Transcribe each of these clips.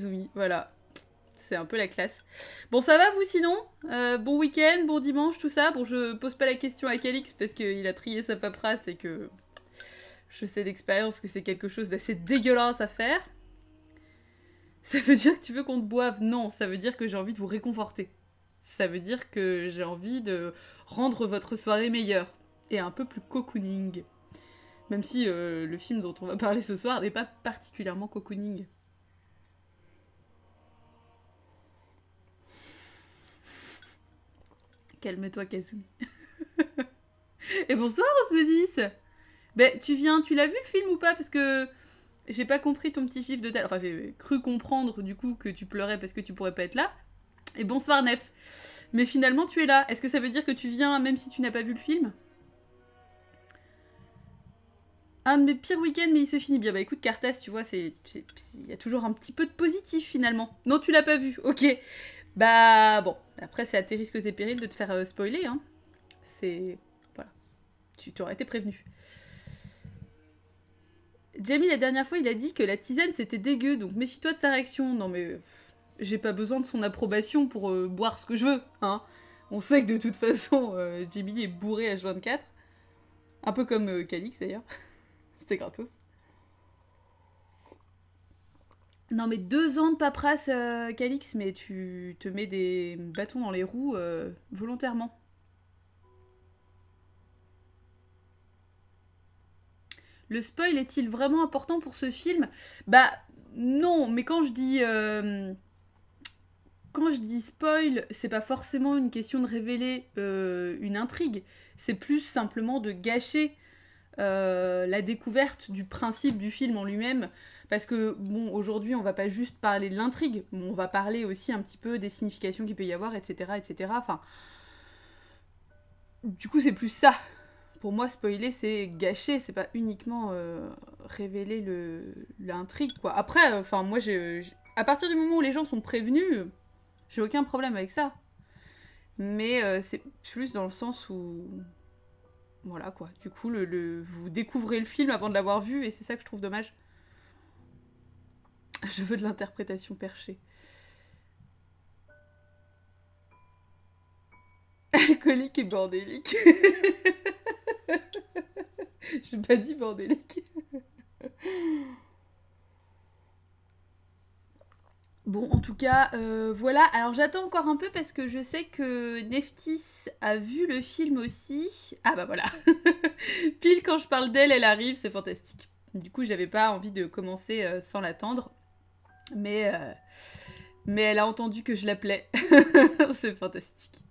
Kazumi, voilà. C'est un peu la classe. Bon, ça va vous sinon bon week-end, bon dimanche, tout ça. Bon, je pose pas la question à Calix parce qu'il a trié sa paperasse et que je sais d'expérience que c'est quelque chose d'assez dégueulasse à faire. Ça veut dire que tu veux qu'on te boive? Non, ça veut dire que j'ai envie de vous réconforter. Ça veut dire que j'ai envie de rendre votre soirée meilleure et un peu plus cocooning. Même si le film dont on va parler ce soir n'est pas particulièrement cocooning. Calme-toi, Kazumi. Et bonsoir, Osmosis. Ben, tu l'as vu le film ou pas? Parce que j'ai pas compris ton petit chiffre de tête. Enfin, j'ai cru comprendre du coup que tu pleurais parce que tu pourrais pas être là. Et bonsoir, Nef. Mais finalement, tu es là. Est-ce que ça veut dire que tu viens même si tu n'as pas vu le film? Un de mes pires week-ends, mais il se finit bien. Bah écoute, Cartas, tu vois, il y a toujours un petit peu de positif finalement. Non, tu l'as pas vu. Ok. Bah bon. Après, c'est à tes risques et périls de te faire spoiler. Hein. C'est. Voilà. Tu t'aurais été prévenu. Jamie, la dernière fois, il a dit que la tisane c'était dégueu, donc méfie-toi de sa réaction. Non mais. J'ai pas besoin de son approbation pour boire ce que je veux, hein. On sait que de toute façon, Jamie est bourré H24. Un peu comme Calix d'ailleurs. C'était gratos. Non mais 2 ans de paperasse, Calix, mais tu te mets des bâtons dans les roues volontairement. Le spoil est-il vraiment important pour ce film? Bah non, mais quand je dis spoil, c'est pas forcément une question de révéler une intrigue, c'est plus simplement de gâcher la découverte du principe du film en lui-même. Parce que, bon, aujourd'hui, on va pas juste parler de l'intrigue, on va parler aussi un petit peu des significations qu'il peut y avoir, etc., etc. Enfin, du coup, c'est plus ça. Pour moi, spoiler, c'est gâcher, c'est pas uniquement révéler l'intrigue, quoi. Après, enfin, moi, à partir du moment où les gens sont prévenus, j'ai aucun problème avec ça. Mais c'est plus dans le sens où voilà quoi. Du coup, vous découvrez le film avant de l'avoir vu et c'est ça que je trouve dommage. Je veux de l'interprétation perchée. Alcoolique et bordélique. J'ai pas dit bordélique. Bon, en tout cas, voilà. Alors j'attends encore un peu parce que je sais que Neftis a vu le film aussi. Ah bah voilà. Pile quand je parle d'elle, elle arrive, c'est fantastique. Du coup, j'avais pas envie de commencer sans l'attendre. Mais, euh, mais elle a entendu que je l'appelais. C'est fantastique.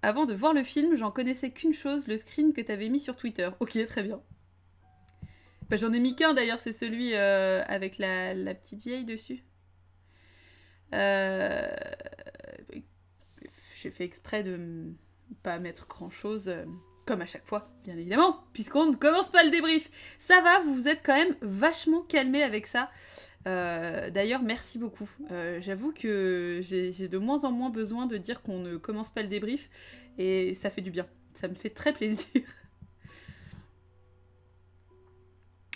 Avant de voir le film, j'en connaissais qu'une chose, le screen que t'avais mis sur Twitter. Ok, très bien. Bah, j'en ai mis qu'un d'ailleurs, c'est celui avec la petite vieille dessus. Euh, J'ai fait exprès de pas mettre grand chose, comme à chaque fois, bien évidemment, puisqu'on ne commence pas le débrief. Ça va, vous vous êtes quand même vachement calmé avec ça. D'ailleurs, merci beaucoup. J'avoue que j'ai de moins en moins besoin de dire qu'on ne commence pas le débrief, et ça fait du bien. Ça me fait très plaisir.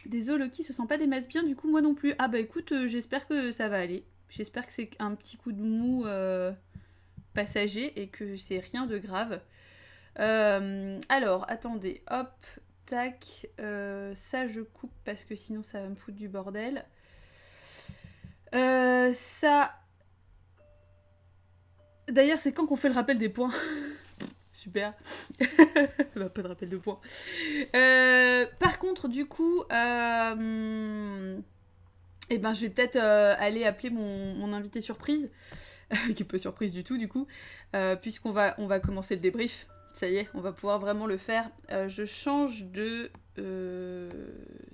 Désolé, Loki se sent pas des masses bien, du coup moi non plus. Ah bah écoute, j'espère que ça va aller. J'espère que c'est un petit coup de mou passager et que c'est rien de grave. Alors, attendez, hop, tac, ça je coupe parce que sinon ça va me foutre du bordel. Ça... D'ailleurs, c'est quand qu'on fait le rappel des points? Super. Bah, pas de rappel de points. Par contre, du coup, eh ben, je vais peut-être aller appeler mon invité surprise, qui est pas surprise du tout, du coup, on va commencer le débrief. Ça y est, on va pouvoir vraiment le faire. Je change de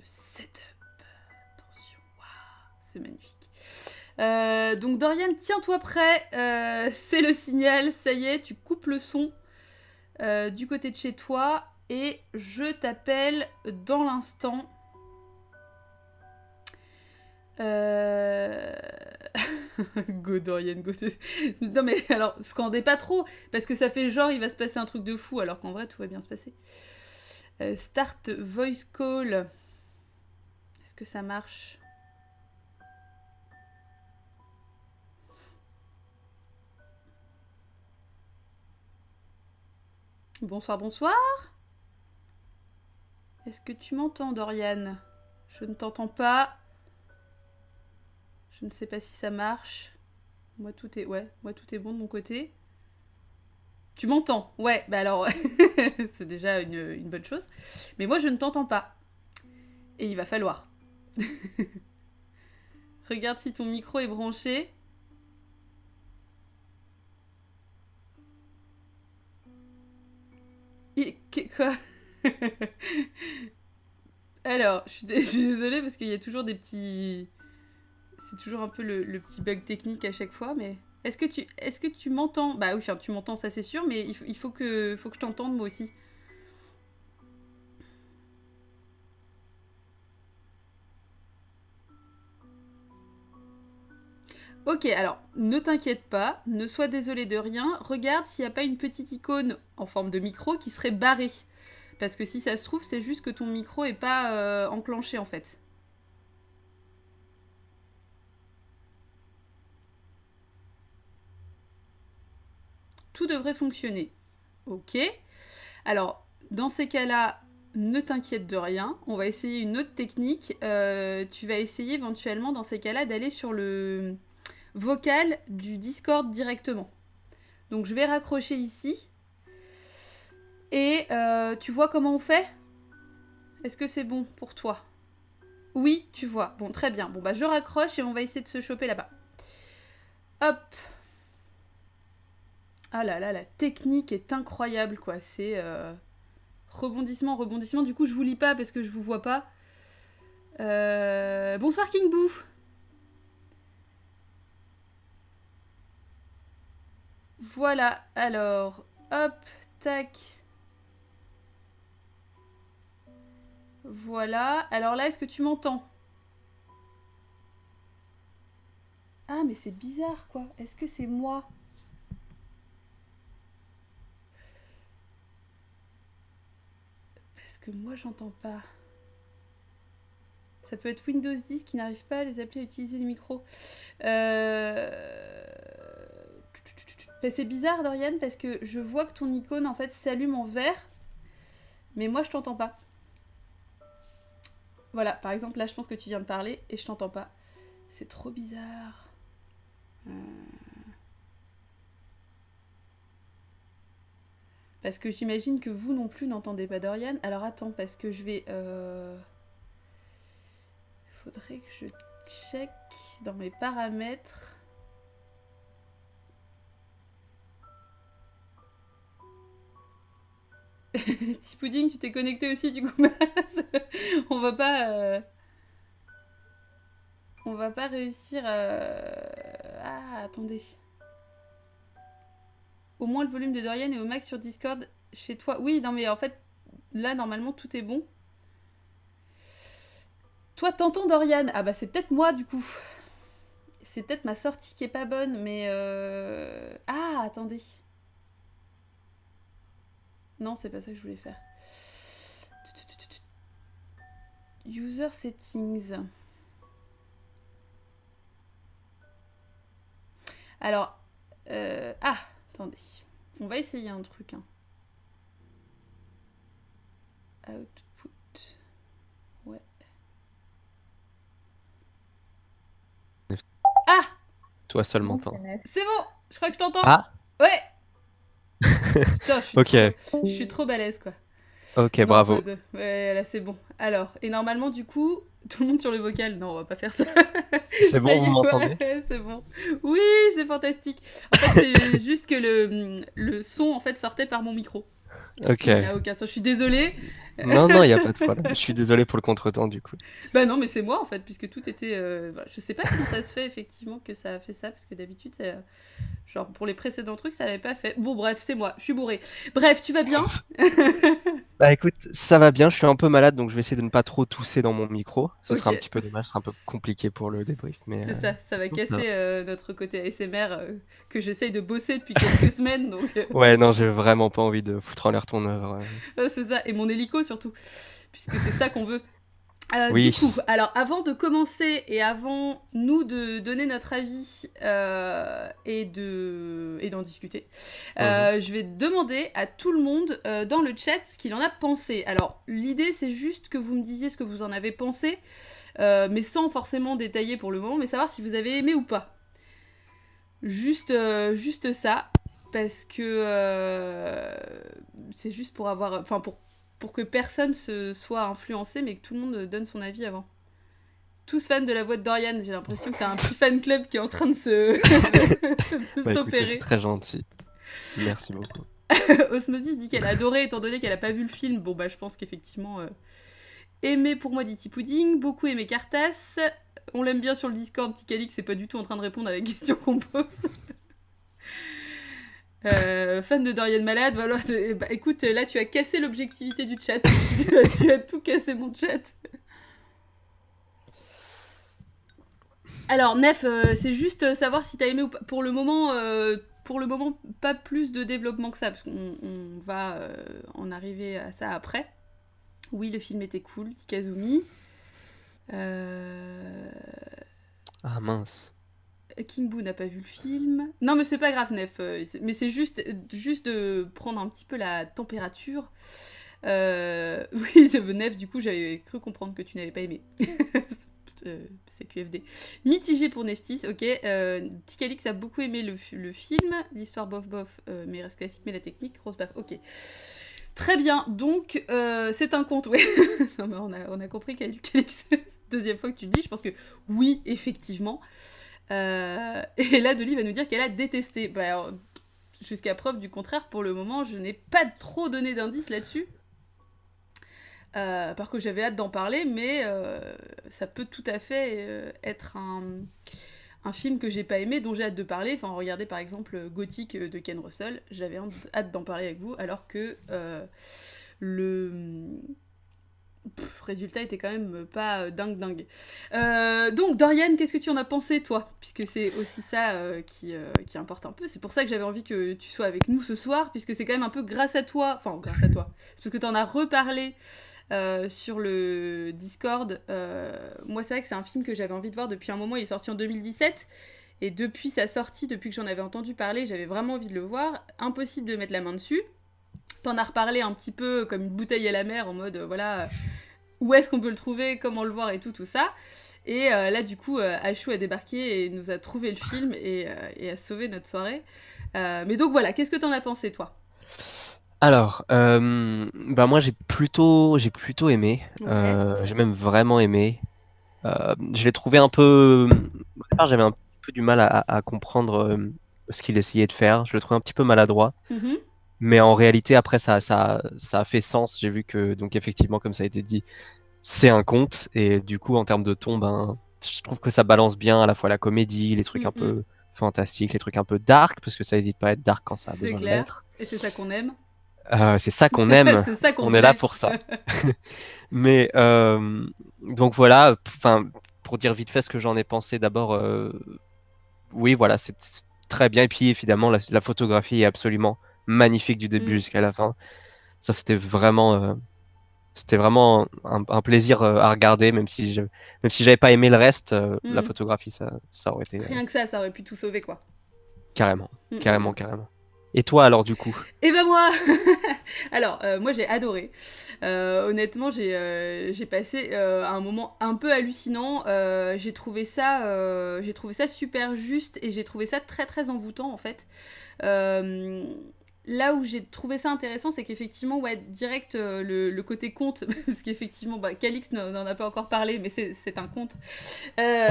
setup. Attention, waouh, c'est magnifique. Donc Dorian, tiens-toi prêt, c'est le signal, ça y est, tu coupes le son du côté de chez toi et je t'appelle dans l'instant. Go Dorian, go. Non mais alors, scandez pas trop, parce que ça fait genre il va se passer un truc de fou, alors qu'en vrai tout va bien se passer. Start voice call. Est-ce que ça marche? Bonsoir, bonsoir. Est-ce que tu m'entends, Dorian? Je ne t'entends pas. Je ne sais pas si ça marche. Moi, tout est bon de mon côté. Tu m'entends? Ouais, bah alors, c'est déjà une bonne chose. Mais moi, je ne t'entends pas. Et il va falloir. Regarde si ton micro est branché. Quoi? Alors, je suis désolée parce qu'il y a toujours des petits... C'est toujours un peu le petit bug technique à chaque fois, mais... Est-ce que tu m'entends? Bah oui, enfin, tu m'entends, ça c'est sûr, mais il faut que je t'entende moi aussi. Ok, alors, ne t'inquiète pas, ne sois désolé de rien, regarde s'il n'y a pas une petite icône en forme de micro qui serait barrée. Parce que si ça se trouve, c'est juste que ton micro est pas enclenché en fait. Tout devrait fonctionner. Ok. Alors, dans ces cas-là, ne t'inquiète de rien. On va essayer une autre technique. Tu vas essayer éventuellement, dans ces cas-là, d'aller sur le vocal du Discord directement. Donc, je vais raccrocher ici. Et tu vois comment on fait? Est-ce que c'est bon pour toi? Oui, tu vois. Bon, très bien. Bon, bah, je raccroche et on va essayer de se choper là-bas. Hop. Ah là là, la technique est incroyable, quoi. C'est rebondissement, rebondissement. Du coup, je vous lis pas parce que je vous vois pas. Bonsoir King Boo. Voilà, alors, hop, tac. Voilà. Alors là, est-ce que tu m'entends? Ah, mais c'est bizarre, quoi. Est-ce que c'est moi? Parce que moi, j'entends pas. Ça peut être Windows 10 qui n'arrive pas à les appeler à utiliser les micros. Bah, c'est bizarre, Dorian, parce que je vois que ton icône, en fait, s'allume en vert. Mais moi, je t'entends pas. Voilà, par exemple, là, je pense que tu viens de parler et je t'entends pas. C'est trop bizarre. Parce que j'imagine que vous non plus n'entendez pas Dorian. Alors attends, parce que je vais... Faudrait que je check dans mes paramètres. Petit pudding, tu t'es connecté aussi du coup. On va pas... On va pas réussir à... Ah, attendez. Au moins le volume de Dorian est au max sur Discord chez toi. Oui, non mais en fait, là normalement tout est bon. Toi t'entends Dorian? Ah bah c'est peut-être moi du coup. C'est peut-être ma sortie qui est pas bonne, mais... Ah, attendez. Non, c'est pas ça que je voulais faire. User settings. Alors... Ah, attendez. On va essayer un truc. Hein. Output. Ouais. Ah! Toi seul m'entends. C'est bon! Je crois que je t'entends! Ah! Ouais! Putain, Ok. Je suis trop balèze, quoi. Ok, Non, bravo. Ouais, là, c'est bon. Alors, et normalement, du coup, tout le monde sur le vocal. Non, on va pas faire ça. C'est bon, vous m'entendez? Ouais, c'est bon. Oui, c'est fantastique. En fait, c'est juste que le son, en fait, sortait par mon micro. Ok. Il n'a aucun sens. Je suis désolée. Non, non, il n'y a pas de problème. Je suis désolé pour le contretemps, du coup. Bah non, mais c'est moi, en fait, puisque tout était... je sais pas comment ça se fait, effectivement, que ça a fait ça, parce que d'habitude, c'est... Genre, pour les précédents trucs, ça l'avait pas fait. Bon, bref, c'est moi, je suis bourrée. Bref, tu vas bien? Bah écoute, ça va bien, je suis un peu malade, donc je vais essayer de ne pas trop tousser dans mon micro. Ce sera un Ok. petit peu dommage, ce sera un peu compliqué pour le débrief. Mais C'est ça va non, casser notre côté ASMR que j'essaye de bosser depuis quelques semaines, donc... ouais, non, j'ai vraiment pas envie de foutre en l'air ton œuvre. C'est ça, et mon hélico surtout, puisque c'est ça qu'on veut. Du Oui. coup, alors avant de commencer et avant nous de donner notre avis et d'en discuter, Mhm. je vais demander à tout le monde dans le chat ce qu'il en a pensé. Alors l'idée c'est juste que vous me disiez ce que vous en avez pensé, mais sans forcément détailler pour le moment, mais savoir si vous avez aimé ou pas. Juste ça, parce que c'est juste pour avoir, enfin pour que personne se soit influencé, mais que tout le monde donne son avis avant. Tous fans de la voix de Dorian, j'ai l'impression que t'as un petit fan club qui est en train de Bah écoutez, c'est s'opérer. très gentil. Merci beaucoup. Osmosis dit qu'elle a adoré, étant donné qu'elle a pas vu le film. Bon bah je pense qu'effectivement, aimé pour moi Ditty Pudding, beaucoup aimé Cartas. On l'aime bien sur le Discord, petit Calix, c'est pas du tout en train de répondre à la question qu'on pose. Fan de Dorian Malade, voilà. Bah, écoute, là tu as cassé l'objectivité du chat. tu as tout cassé mon chat. Alors Nef, c'est juste savoir si t'as aimé ou pas. Pour le moment, pas plus de développement que ça, parce qu'on va en arriver à ça après. Oui, le film était cool, dit Kazumi. Ah mince. King Boo n'a pas vu le film. Non, mais c'est pas grave, Nef. Mais c'est juste de prendre un petit peu la température. Oui, Nef, du coup, j'avais cru comprendre que tu n'avais pas aimé. C'est QFD. Mitigé pour Neftis, ok. Petit Calix a beaucoup aimé le film. L'histoire bof, mais reste classique, mais la technique, grosse baffe. Ok. Très bien, donc c'est un conte, ouais. Non, mais on a compris Calix. Deuxième fois que tu le dis, je pense que oui, effectivement. Et là, Dolly va nous dire qu'elle a détesté. Bah, alors, jusqu'à preuve du contraire, pour le moment, je n'ai pas trop donné d'indices là-dessus. Parce que j'avais hâte d'en parler, mais ça peut tout à fait être un film que j'ai pas aimé, dont j'ai hâte de parler. Enfin, regardez par exemple Gothic de Ken Russell, j'avais hâte d'en parler avec vous, alors que le résultat était quand même pas dingue. Donc Dorian, qu'est-ce que tu en as pensé toi? Puisque c'est aussi ça qui importe un peu. C'est pour ça que j'avais envie que tu sois avec nous ce soir, puisque c'est quand même un peu grâce à toi. Enfin, grâce à toi. C'est parce que tu en as reparlé sur le Discord. Moi, c'est vrai que c'est un film que j'avais envie de voir depuis un moment. Il est sorti en 2017. Et depuis sa sortie, depuis que j'en avais entendu parler, j'avais vraiment envie de le voir. Impossible de mettre la main dessus. T'en as reparlé un petit peu comme une bouteille à la mer, en mode, voilà, où est-ce qu'on peut le trouver, comment le voir et tout ça. Et là, du coup, Ashou a débarqué et nous a trouvé le film et a sauvé notre soirée. Mais donc voilà, qu'est-ce que t'en as pensé, toi? Alors, bah moi j'ai plutôt aimé. Ouais. J'ai même vraiment aimé. Je l'ai trouvé un peu. Au départ, j'avais un peu du mal à comprendre ce qu'il essayait de faire. Je le trouvais un petit peu maladroit. Mhm. Mais en réalité, après, ça a fait sens. J'ai vu que, donc effectivement, comme ça a été dit, c'est un conte. Et du coup, en termes de ton, ben, je trouve que ça balance bien à la fois la comédie, les trucs un Mhm. peu fantastiques, les trucs un peu dark, parce que ça hésite pas à être dark quand ça a C'est besoin de clair. l'être. Et c'est ça qu'on aime. C'est ça qu'on aime. C'est ça qu'on On est là voulait. pour ça. Mais donc voilà, enfin pour dire vite fait ce que j'en ai pensé d'abord, oui voilà c'est très bien et puis évidemment la photographie est absolument magnifique du début Mm. jusqu'à la fin. Ça c'était vraiment un plaisir à regarder même si j'avais pas aimé le reste, la Mm. photographie ça aurait été Rien que ça aurait pu tout sauver, quoi. carrément Mm. carrément. Et toi alors du coup? Et ben moi Alors, moi j'ai adoré. Honnêtement, j'ai passé un moment un peu hallucinant. J'ai trouvé ça super juste et j'ai trouvé ça très très envoûtant en fait. Euh, Là où j'ai trouvé ça intéressant, c'est qu'effectivement, ouais, direct, le côté conte, parce qu'effectivement, bah, Calix n'en a pas encore parlé, mais c'est un conte. Euh,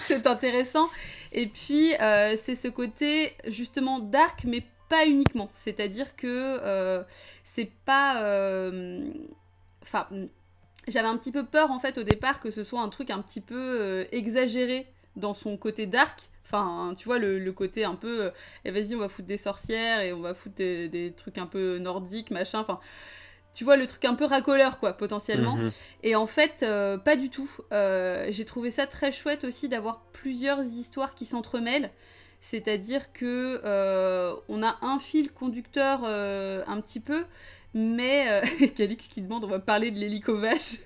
c'est intéressant. Et puis, c'est ce côté, justement, dark, mais pas uniquement. C'est-à-dire que c'est pas... Enfin, j'avais un petit peu peur, en fait, au départ, que ce soit un truc un petit peu exagéré dans son côté dark. Enfin, tu vois, le côté un peu, eh, vas-y, on va foutre des sorcières et on va foutre des trucs un peu nordiques, machin. Enfin, tu vois, le truc un peu racoleur, quoi, potentiellement. Mhm. Et en fait, pas du tout. J'ai trouvé ça très chouette aussi d'avoir plusieurs histoires qui s'entremêlent. C'est-à-dire que on a un fil conducteur un petit peu, Mais Calix qui demande, on va parler de l'hélico-vache.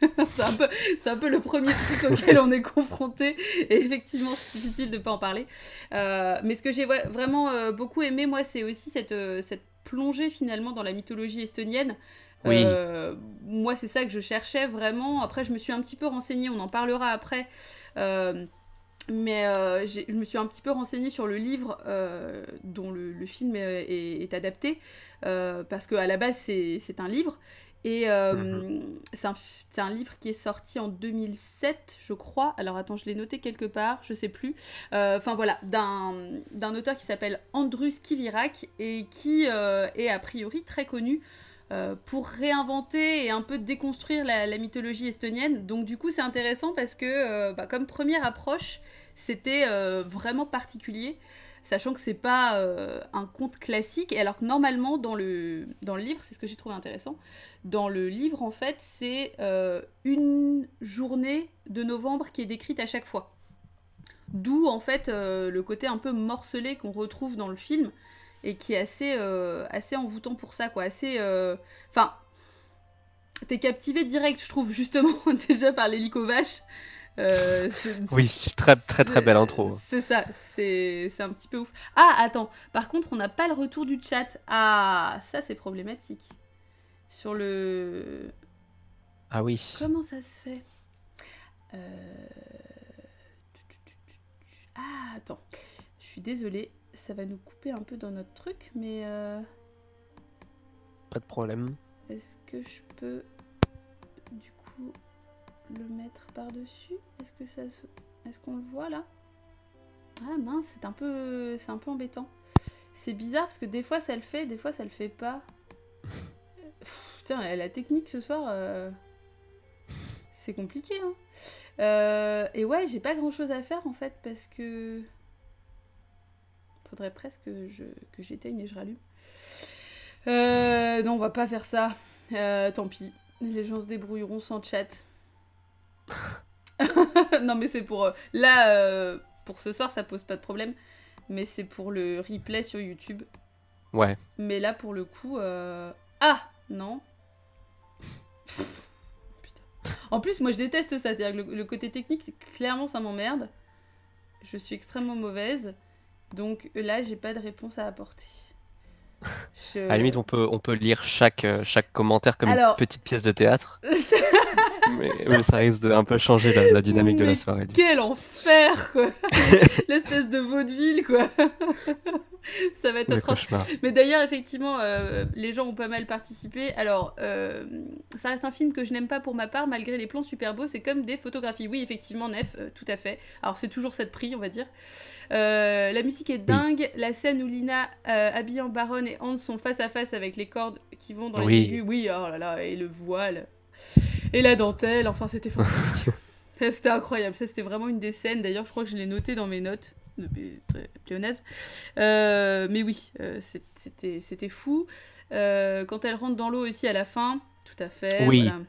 C'est un peu le premier truc auquel on est confronté. Et effectivement, c'est difficile de ne pas en parler. Mais ce que j'ai vraiment beaucoup aimé, moi, c'est aussi cette plongée finalement dans la mythologie estonienne. Oui. Moi, c'est ça que je cherchais vraiment. Après, je me suis un petit peu renseignée, on en parlera après. Mais je me suis un petit peu renseignée sur le livre dont le film est adapté, parce qu'à la base, c'est un livre. Et c'est un livre qui est sorti en 2007, je crois. Alors attends, je l'ai noté quelque part, je sais plus. Enfin voilà, d'un auteur qui s'appelle Andrus Kivirak et qui est a priori très connu pour réinventer et un peu déconstruire la mythologie estonienne. Donc du coup c'est intéressant parce que comme première approche c'était vraiment particulier, sachant que c'est pas un conte classique, et alors que normalement dans le livre, c'est ce que j'ai trouvé intéressant, dans le livre en fait c'est une journée de novembre qui est décrite à chaque fois. D'où en fait le côté un peu morcelé qu'on retrouve dans le film, et qui est assez envoûtant pour ça, quoi. Assez... Enfin, t'es captivé direct, je trouve, justement, déjà par l'hélico-vache. Oui, très très très belle intro. C'est ça, c'est un petit peu ouf. Ah, attends, par contre, on n'a pas le retour du chat. Ah, ça, c'est problématique. Sur le... Ah oui. Comment ça se fait Ah, attends. Je suis désolée, ça va nous couper un peu dans notre truc, mais... Pas de problème. Est-ce que je peux, du coup, le mettre par-dessus? Est-ce qu'on le voit, là? Ah mince, c'est un peu embêtant. C'est bizarre, parce que des fois, ça le fait, des fois, ça le fait pas. Putain, la technique, ce soir... C'est compliqué, hein. Et ouais, j'ai pas grand-chose à faire, en fait, parce que... Faudrait presque que j'éteigne et je rallume. Non, on va pas faire ça. Tant pis. Les gens se débrouilleront sans chat. Non, mais c'est pour... Là, pour ce soir, ça pose pas de problème. Mais c'est pour le replay sur YouTube. Ouais. Mais là, pour le coup... Ah non. Putain. En plus, moi, je déteste ça. C'est-à-dire que le côté technique, clairement, ça m'emmerde. Je suis extrêmement mauvaise. Donc là, j'ai pas de réponse à apporter. À la limite, on peut lire chaque commentaire comme Alors... une petite pièce de théâtre. mais ça risque de un peu changer la dynamique de la soirée. Quel enfer, quoi. L'espèce de vaudeville, quoi. Ça va être atroce. Mais d'ailleurs, effectivement, les gens ont pas mal participé. Alors, ça reste un film que je n'aime pas pour ma part, malgré les plans super beaux. C'est comme des photographies. Oui, effectivement, Nef, tout à fait. Alors, c'est toujours cette prix, on va dire. La musique est dingue. La scène où Lina, habillée en baronne, et Hans sont face à face avec les cordes qui vont dans les aigus. Oui, oh là là, et le voile. Et la dentelle, enfin, c'était fantastique. C'était incroyable. Ça, c'était vraiment une des scènes. D'ailleurs, je crois que je l'ai noté dans mes notes. Pléonasme. Mais oui, c'était fou. Quand elle rentre dans l'eau aussi à la fin, tout à fait. Oui. Voilà.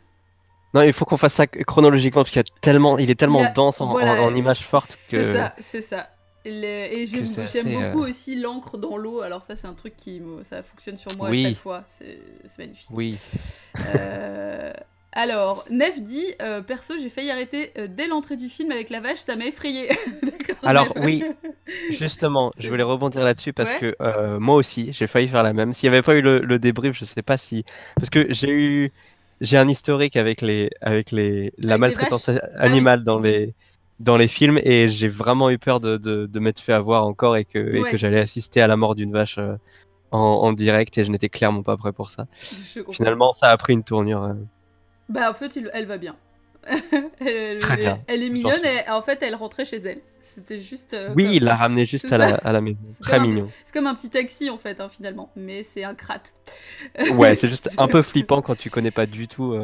Non, il faut qu'on fasse ça chronologiquement parce qu'il est tellement dense en images fortes que. C'est ça. Et j'aime beaucoup aussi l'encre dans l'eau. Alors ça, c'est un truc ça fonctionne sur moi à chaque fois. C'est magnifique. Oui. Alors, Nef dit, perso, j'ai failli arrêter dès l'entrée du film avec la vache, ça m'a effrayé. Alors oui, justement, je voulais rebondir là-dessus parce que moi aussi, j'ai failli faire la même. S'il n'y avait pas eu le débrief, je sais pas si... Parce que j'ai un historique avec la maltraitance animale dans les films et j'ai vraiment eu peur de m'être fait avoir encore et que j'allais assister à la mort d'une vache en direct et je n'étais clairement pas prêt pour ça. Finalement, ça a pris une tournure... Bah en fait, elle va bien. Très bien. Elle est mignonne et en fait, elle rentrait chez elle. C'était juste... oui, il l'a ramenée juste à la maison. Très mignon. C'est comme un petit taxi en fait, finalement. Mais c'est un crate. Ouais, c'est juste un peu flippant quand tu connais pas du tout.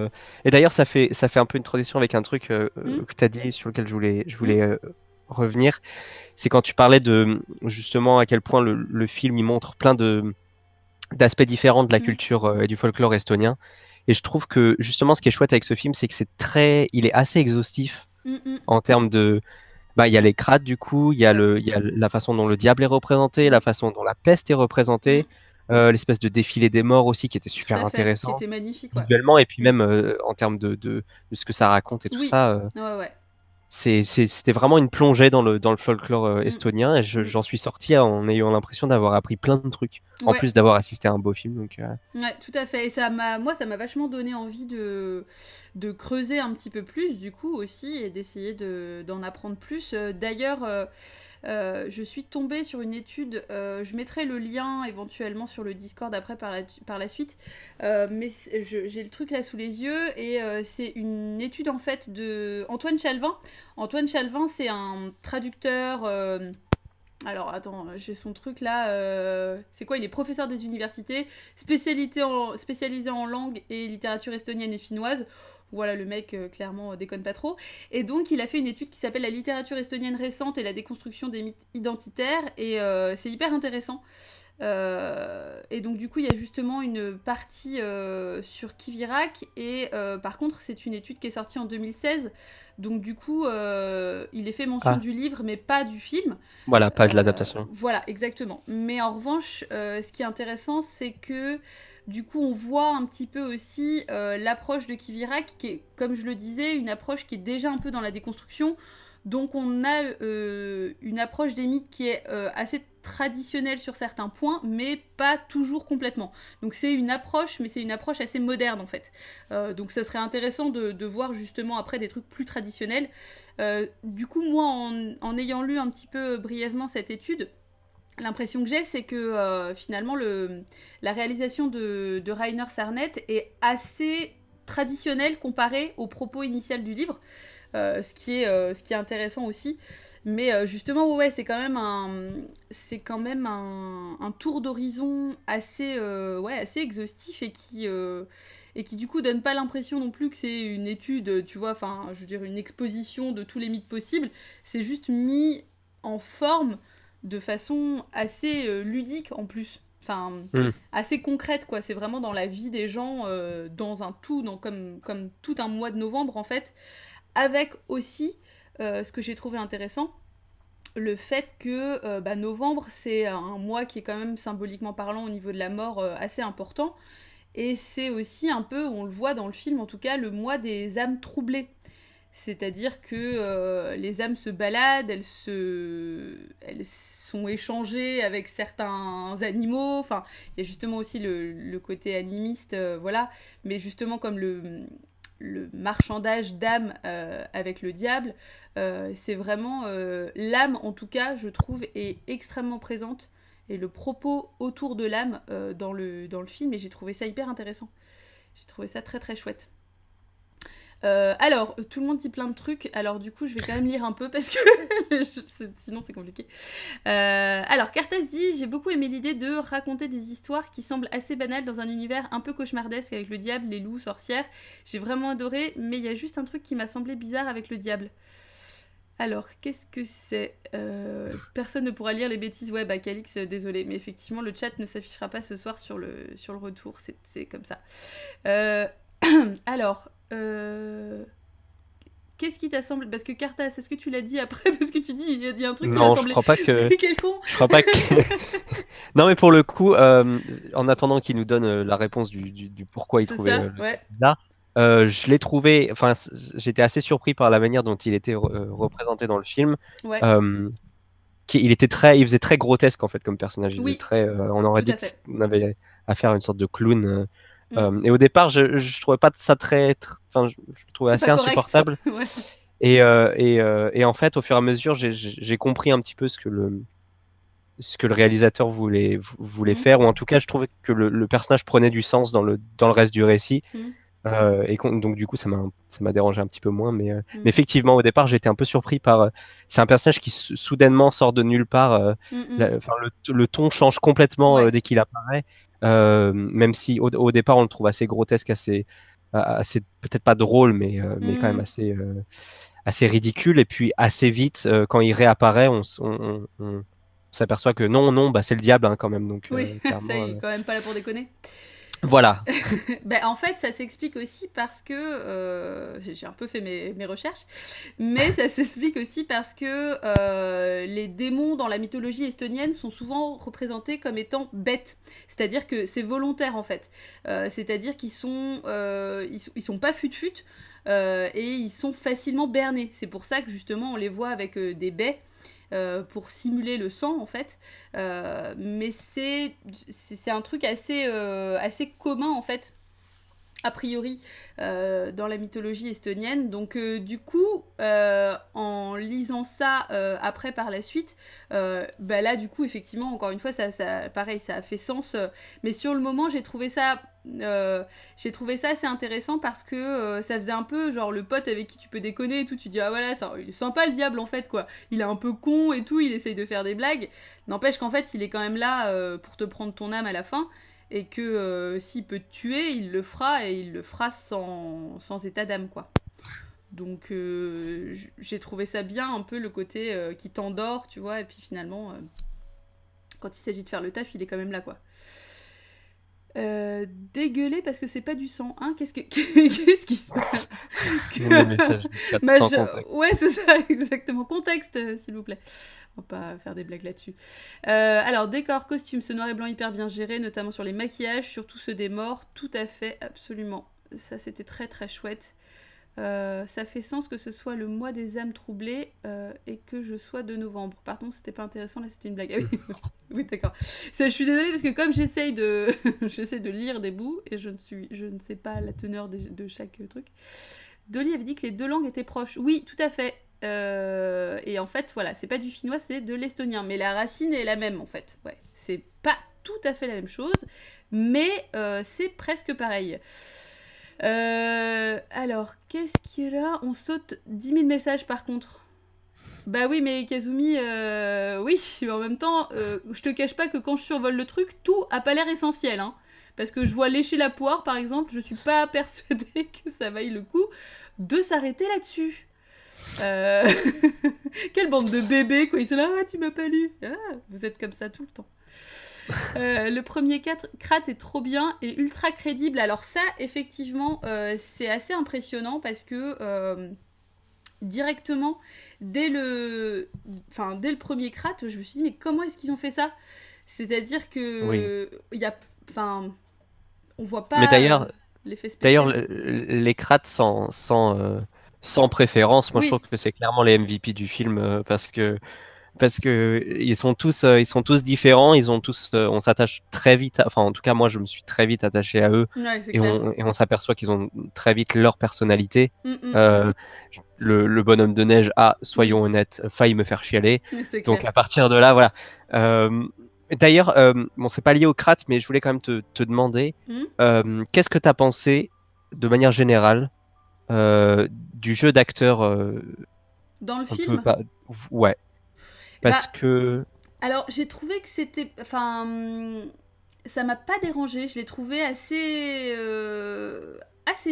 Et d'ailleurs, ça fait un peu une transition avec un truc que tu as dit sur lequel je voulais revenir. C'est quand tu parlais de justement à quel point le film il montre plein d'aspects différents de la culture et du folklore estonien. Et je trouve que justement ce qui est chouette avec ce film, c'est que il est assez exhaustif en termes de... il y a les crades du coup, il y a la façon dont le diable est représenté, la façon dont la peste est représentée. l'espèce de défilé des morts aussi qui était Tout super à fait, qui intéressant était magnifique, ouais. visuellement et puis Mm. même en termes de ce que ça raconte et tout Oui, ça. ouais, ouais. C'était vraiment une plongée dans le folklore Mm. estonien et Mm. j'en suis sorti en ayant l'impression d'avoir appris plein de trucs, en Ouais, plus d'avoir assisté à un beau film. Donc, ouais, tout à fait. Et moi, ça m'a vachement donné envie de creuser un petit peu plus, du coup, aussi, et d'essayer d'en apprendre plus. D'ailleurs, je suis tombée sur une étude, je mettrai le lien éventuellement sur le Discord après par la suite, mais j'ai le truc là sous les yeux, et c'est une étude en fait de Antoine Chalvin. Antoine Chalvin, c'est un traducteur. Alors attends, j'ai son truc là. C'est quoi? Il est professeur des universités, spécialisé en langue et littérature estonienne et finnoise. Voilà, le mec, clairement, déconne pas trop. Et donc, il a fait une étude qui s'appelle La littérature estonienne récente et la déconstruction des mythes identitaires. Et c'est hyper intéressant. Et donc du coup il y a justement une partie sur Kivirak, et par contre c'est une étude qui est sortie en 2016, donc du coup il est fait mention ah, du livre mais pas du film. voilà, pas de l'adaptation. Voilà, exactement. Mais en revanche, ce qui est intéressant, c'est que du coup, on voit un petit peu aussi l'approche de Kivirak, qui est, comme je le disais, une approche qui est déjà un peu dans la déconstruction. Donc, on a une approche des mythes qui est assez traditionnelle sur certains points, mais pas toujours complètement. Donc, c'est une approche, mais c'est une approche assez moderne en fait. Donc, ça serait intéressant de voir justement après des trucs plus traditionnels. Du coup, moi, en ayant lu un petit peu brièvement cette étude, l'impression que j'ai, c'est que finalement, la réalisation de Rainer Sarnet est assez traditionnelle comparée au propos initial du livre, ce qui est intéressant aussi. Mais justement, ouais, c'est quand même un tour d'horizon assez, ouais, assez exhaustif, et qui du coup donne pas l'impression non plus que c'est une étude, tu vois, enfin, je veux dire, une exposition de tous les mythes possibles. C'est juste mis en forme de façon assez ludique en plus. Enfin, Hmm. assez concrète, quoi. C'est vraiment dans la vie des gens, dans un tout, comme tout un mois de novembre, en fait. Avec aussi, ce que j'ai trouvé intéressant, le fait que novembre, c'est un mois qui est quand même symboliquement parlant au niveau de la mort assez important. Et c'est aussi un peu, on le voit dans le film en tout cas, le mois des âmes troublées. C'est-à-dire que les âmes se baladent, elles sont échangées avec certains animaux. Enfin, il y a justement aussi le côté animiste, voilà. Mais justement, comme le marchandage d'âmes avec le diable, c'est vraiment l'âme, en tout cas, je trouve, est extrêmement présente. Et le propos autour de l'âme dans le film, et j'ai trouvé ça hyper intéressant. J'ai trouvé ça très très chouette. Alors, tout le monde dit plein de trucs, alors du coup je vais quand même lire un peu parce que sinon c'est compliqué. Alors, Cartas dit: j'ai beaucoup aimé l'idée de raconter des histoires qui semblent assez banales dans un univers un peu cauchemardesque avec le diable, les loups, sorcières. J'ai vraiment adoré, mais il y a juste un truc qui m'a semblé bizarre avec le diable. Alors, qu'est-ce que c'est? Personne ne pourra lire les bêtises. Ouais, bah Calix, désolé, mais effectivement le chat ne s'affichera pas ce soir sur le retour, c'est comme ça. Alors, qu'est-ce qui t'a semblé? Parce que Cartas, est-ce que tu l'as dit après? Parce que tu dis, il y a un truc qui m'a Non, je semblé. crois pas que. Quel con! Je crois pas que. Non, mais pour le coup, en attendant qu'il nous donne la réponse du pourquoi il C'est trouvait ça, le ouais. bizarre, je l'ai trouvé. Enfin, j'étais assez surpris par la manière dont il était représenté dans le film. Ouais. Euh, il faisait très grotesque en fait comme personnage. Il faisait Oui, très. On aurait tout dit à fait. qu'on avait affaire à une sorte de clown. Mm. Et au départ, je trouvais pas ça enfin, je le trouvais C'est assez pas correct. insupportable. Ouais. Et en fait, au fur et à mesure, j'ai compris un petit peu ce que le réalisateur voulait Mm. faire, ou en tout cas, je trouvais que le personnage prenait du sens dans le reste du récit. Mm. Donc du coup, ça m'a dérangé un petit peu moins. Mais Mm. effectivement, au départ, j'étais un peu surpris par. C'est un personnage qui soudainement sort de nulle part. Mm. Mm. Enfin, le ton change complètement Ouais. dès qu'il apparaît. Même si au départ, on le trouve assez grotesque, assez peut-être pas drôle, mais quand même Mm. assez ridicule. Et puis assez vite, quand il réapparaît, on s'aperçoit que non, non, bah, c'est le diable hein, quand même. Donc Oui, ça, clairement. il est quand même pas là pour déconner. Voilà. Ben, en fait, ça s'explique aussi parce que j'ai un peu fait mes recherches, mais ça s'explique aussi parce que les démons dans la mythologie estonienne sont souvent représentés comme étant bêtes, c'est-à-dire que c'est volontaire en fait. C'est-à-dire ils sont pas fut-fut et ils sont facilement bernés. C'est pour ça que justement on les voit avec des baies. Pour simuler le sang en fait. Mais c'est un truc assez commun en fait a priori dans la mythologie estonienne. Donc du coup, en lisant ça après par la suite, bah là du coup effectivement encore une fois pareil ça a fait sens. Mais sur le moment j'ai trouvé ça assez intéressant parce que ça faisait un peu genre le pote avec qui tu peux déconner et tout. Tu dis ah voilà il est sympa le diable en fait quoi. Il est un peu con et tout. Il essaye de faire des blagues. N'empêche qu'en fait il est quand même là pour te prendre ton âme à la fin. Et que s'il peut te tuer, il le fera et il le fera sans état d'âme, quoi. Donc j'ai trouvé ça bien, un peu le côté qui t'endort, tu vois, et puis finalement, quand il s'agit de faire le taf, il est quand même là, quoi. Dégueuler parce que c'est pas du sang, hein. Qu'est-ce qui se passe? Dans les messages du chat sans contexte. Ouais, c'est ça, exactement. Contexte, s'il vous plaît. On va pas faire des blagues là-dessus. Alors, décor, costume, ce noir et blanc hyper bien géré, notamment sur les maquillages, surtout ceux des morts. Tout à fait, absolument. Ça, c'était très très chouette. Ça fait sens que ce soit le mois des âmes troublées et que je sois de novembre. Pardon, c'était pas intéressant, là c'était une blague. Ah oui, oui d'accord. Je suis désolée parce que comme j'essaye de lire des bouts et je ne sais pas la teneur de chaque truc. Dolly avait dit que les deux langues étaient proches. Oui, tout à fait. Et en fait, voilà, c'est pas du finnois, c'est de l'estonien. Mais la racine est la même en fait. Ouais, c'est pas tout à fait la même chose, mais c'est presque pareil. Alors, qu'est-ce qu'il y a là? On saute 10 000 messages par contre. Bah oui, mais Kazumi, oui, mais en même temps, je te cache pas que quand je survole le truc, tout a pas l'air essentiel, hein. Parce que je vois lécher la poire, par exemple, je suis pas persuadée que ça vaille le coup de s'arrêter là-dessus. Quelle bande de bébés, quoi. Ils sont là, ah, tu m'as pas lu. Ah, vous êtes comme ça tout le temps. Le premier Krat est trop bien et ultra crédible. Alors ça, effectivement, c'est assez impressionnant parce que directement, dès le premier Krat, je me suis dit, mais comment est-ce qu'ils ont fait ça? C'est-à-dire que on voit Mais pas l'effet d'ailleurs, spécial. les crats sans préférence, moi je Oui, trouve que c'est clairement les MVP du film parce que ils sont tous différents, ils ont tous, on s'attache très vite, enfin en tout cas moi je me suis très vite attaché à eux ouais, c'est clair. et on s'aperçoit qu'ils ont très vite leur personnalité. Mm, mm. Euh, le bonhomme de neige a, soyons Oui, honnêtes, failli me faire chialer. c'est Donc clair. à partir de là, voilà. Euh, D'ailleurs, bon c'est pas lié au Krat, mais je voulais quand même te demander, Mm. qu'est-ce que tu as pensé de manière générale du jeu d'acteur Dans le un peu film, pas. Ouais, bah, parce que. alors j'ai trouvé que c'était, ça m'a pas dérangé. Je l'ai trouvé assez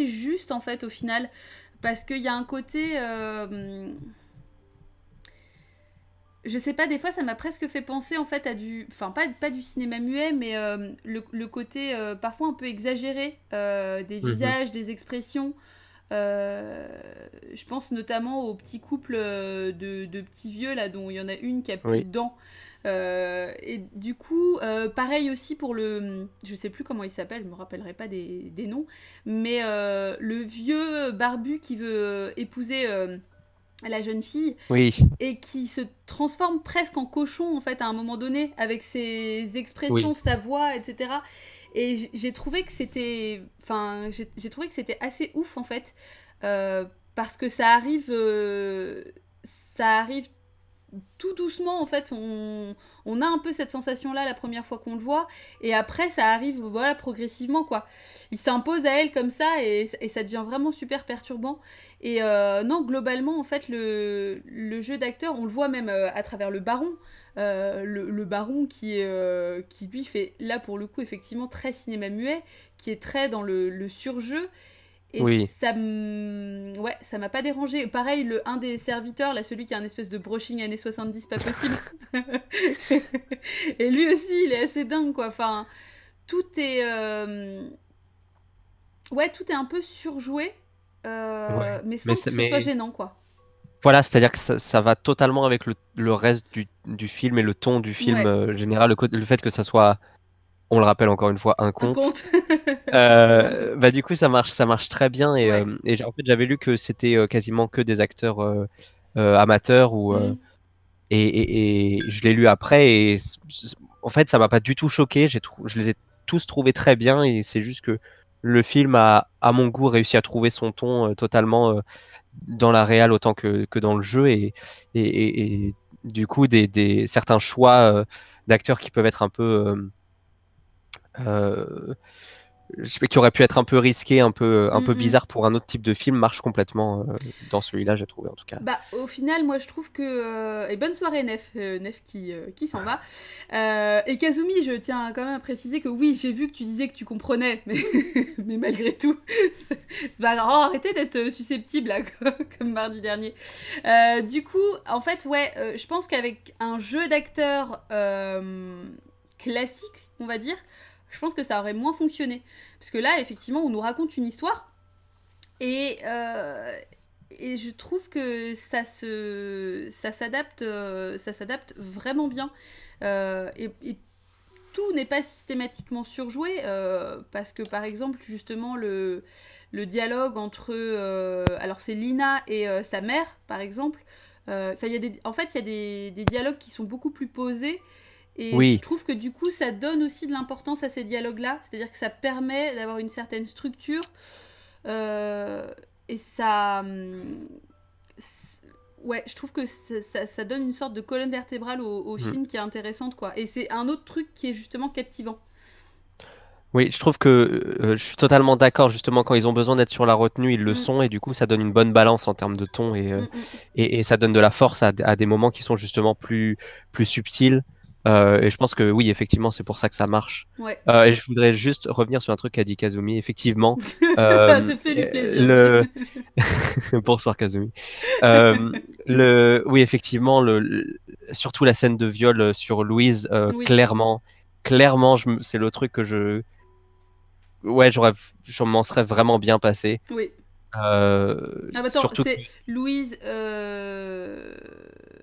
juste en fait au final, parce qu'il y a un côté, je sais pas, des fois ça m'a presque fait penser en fait à pas du cinéma muet, mais le côté parfois un peu exagéré des Mhm. visages, des expressions. Euh, je pense notamment au petit couple de petits vieux là, dont il y en a une qui a plus Oui, de dents. Et du coup, pareil aussi pour je sais plus comment il s'appelle, je me rappellerai pas des noms, mais le vieux barbu qui veut épouser la jeune fille oui, et qui se transforme presque en cochon en fait à un moment donné avec ses expressions, oui, sa voix, etc. Et j'ai trouvé que j'ai trouvé que c'était assez ouf en fait parce que ça arrive tout doucement en fait. On a un peu cette sensation là la première fois qu'on le voit et après ça arrive voilà progressivement quoi. Il s'impose à elle comme ça et ça devient vraiment super perturbant. Et non globalement en fait le jeu d'acteur on le voit même à travers le baron. Le baron qui lui fait là pour le coup effectivement très cinéma muet, qui est très dans le surjeu et oui, ouais, ça m'a pas dérangé. Pareil, un des serviteurs, là, celui qui a un espèce de brushing années 70, pas possible. Et lui aussi, il est assez dingue, quoi. Enfin, tout est. Ouais, tout est un peu surjoué, Ouais, mais sans que ce soit gênant, quoi. voilà, c'est-à-dire que ça va totalement avec le reste du film et le ton du film Ouais, général, le fait que ça soit, on le rappelle encore une fois, un un conte. conte. Bah du coup ça marche très bien Ouais. en fait j'avais lu que c'était quasiment que des acteurs amateurs Mm. et je l'ai lu après en fait ça m'a pas du tout choqué, je les ai tous trouvés très bien et c'est juste que le film a à mon goût réussi à trouver son ton totalement dans la réal autant que dans le jeu et du coup certains choix d'acteurs qui peuvent être un peu euh, qui aurait pu être un peu risqué, un Mm, peu mm. bizarre pour un autre type de film, marche complètement dans celui-là, j'ai trouvé en tout cas. Bah, au final, moi je trouve que. Et bonne soirée, Nef, Nef qui s'en va. Et Kazumi, je tiens quand même à préciser que oui, j'ai vu que tu disais que tu comprenais, mais, mais malgré tout, c'est pas grave. Oh, arrêtez d'être susceptible là, comme mardi dernier. Du coup, en fait, ouais, je pense qu'avec un jeu d'acteur classique, on va dire, je pense que ça aurait moins fonctionné. Parce que là, effectivement, on nous raconte une histoire et. Et je trouve que ça s'adapte vraiment bien. Et tout n'est pas systématiquement surjoué, parce que par exemple, justement, le dialogue entre. Alors, c'est Lina et sa mère, par exemple. En fait, il y a des dialogues qui sont beaucoup plus posés. Et je Oui, trouve que du coup, ça donne aussi de l'importance à ces dialogues-là. C'est-à-dire que ça permet d'avoir une certaine structure. Euh, et ça. Ouais, je trouve que ça donne une sorte de colonne vertébrale au mm. film qui est intéressante, quoi. Et c'est un autre truc qui est justement captivant. Oui, je trouve que je suis totalement d'accord, justement, quand ils ont besoin d'être sur la retenue, ils le Mm, sont, et du coup, ça donne une bonne balance en termes de ton, mm, mm. et ça donne de la force à des moments qui sont justement plus subtils. Et je pense que oui, effectivement, c'est pour ça que ça marche. Ouais. Et je voudrais juste revenir sur un truc qu'a dit Kazumi. Effectivement, Ça te fait lui plaisir, dis. le bonsoir Kazumi. Euh, oui, effectivement, surtout la scène de viol sur Louise, Oui, clairement, c'est le truc que ouais, je m'en serais vraiment bien passé. oui. Ah bah attends, Surtout que c'est Louise.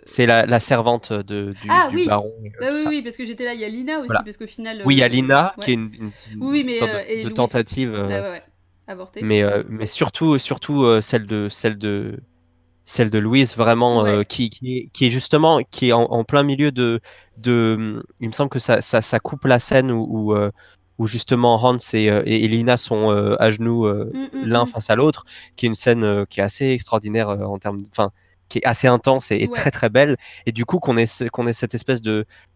c'est la servante Ah du oui. baron et Bah tout oui, ça. oui, parce que j'étais là. Il y a Lina aussi, Voilà. parce qu'au final, Oui, il y a Lina qui est ouais. Oui, oui, une mais sorte et de Louise. tentative, Bah ouais, ouais. Avorté. mais surtout celle de Louise vraiment Ouais. qui est justement qui est en plein milieu il me semble que ça coupe la scène où justement Hans et Lina sont à genoux Mm, mm, l'un mm. face à l'autre, qui est une scène qui est assez extraordinaire en termes enfin qui est assez intense et Ouais. très très belle, et du coup qu'on ait cette espèce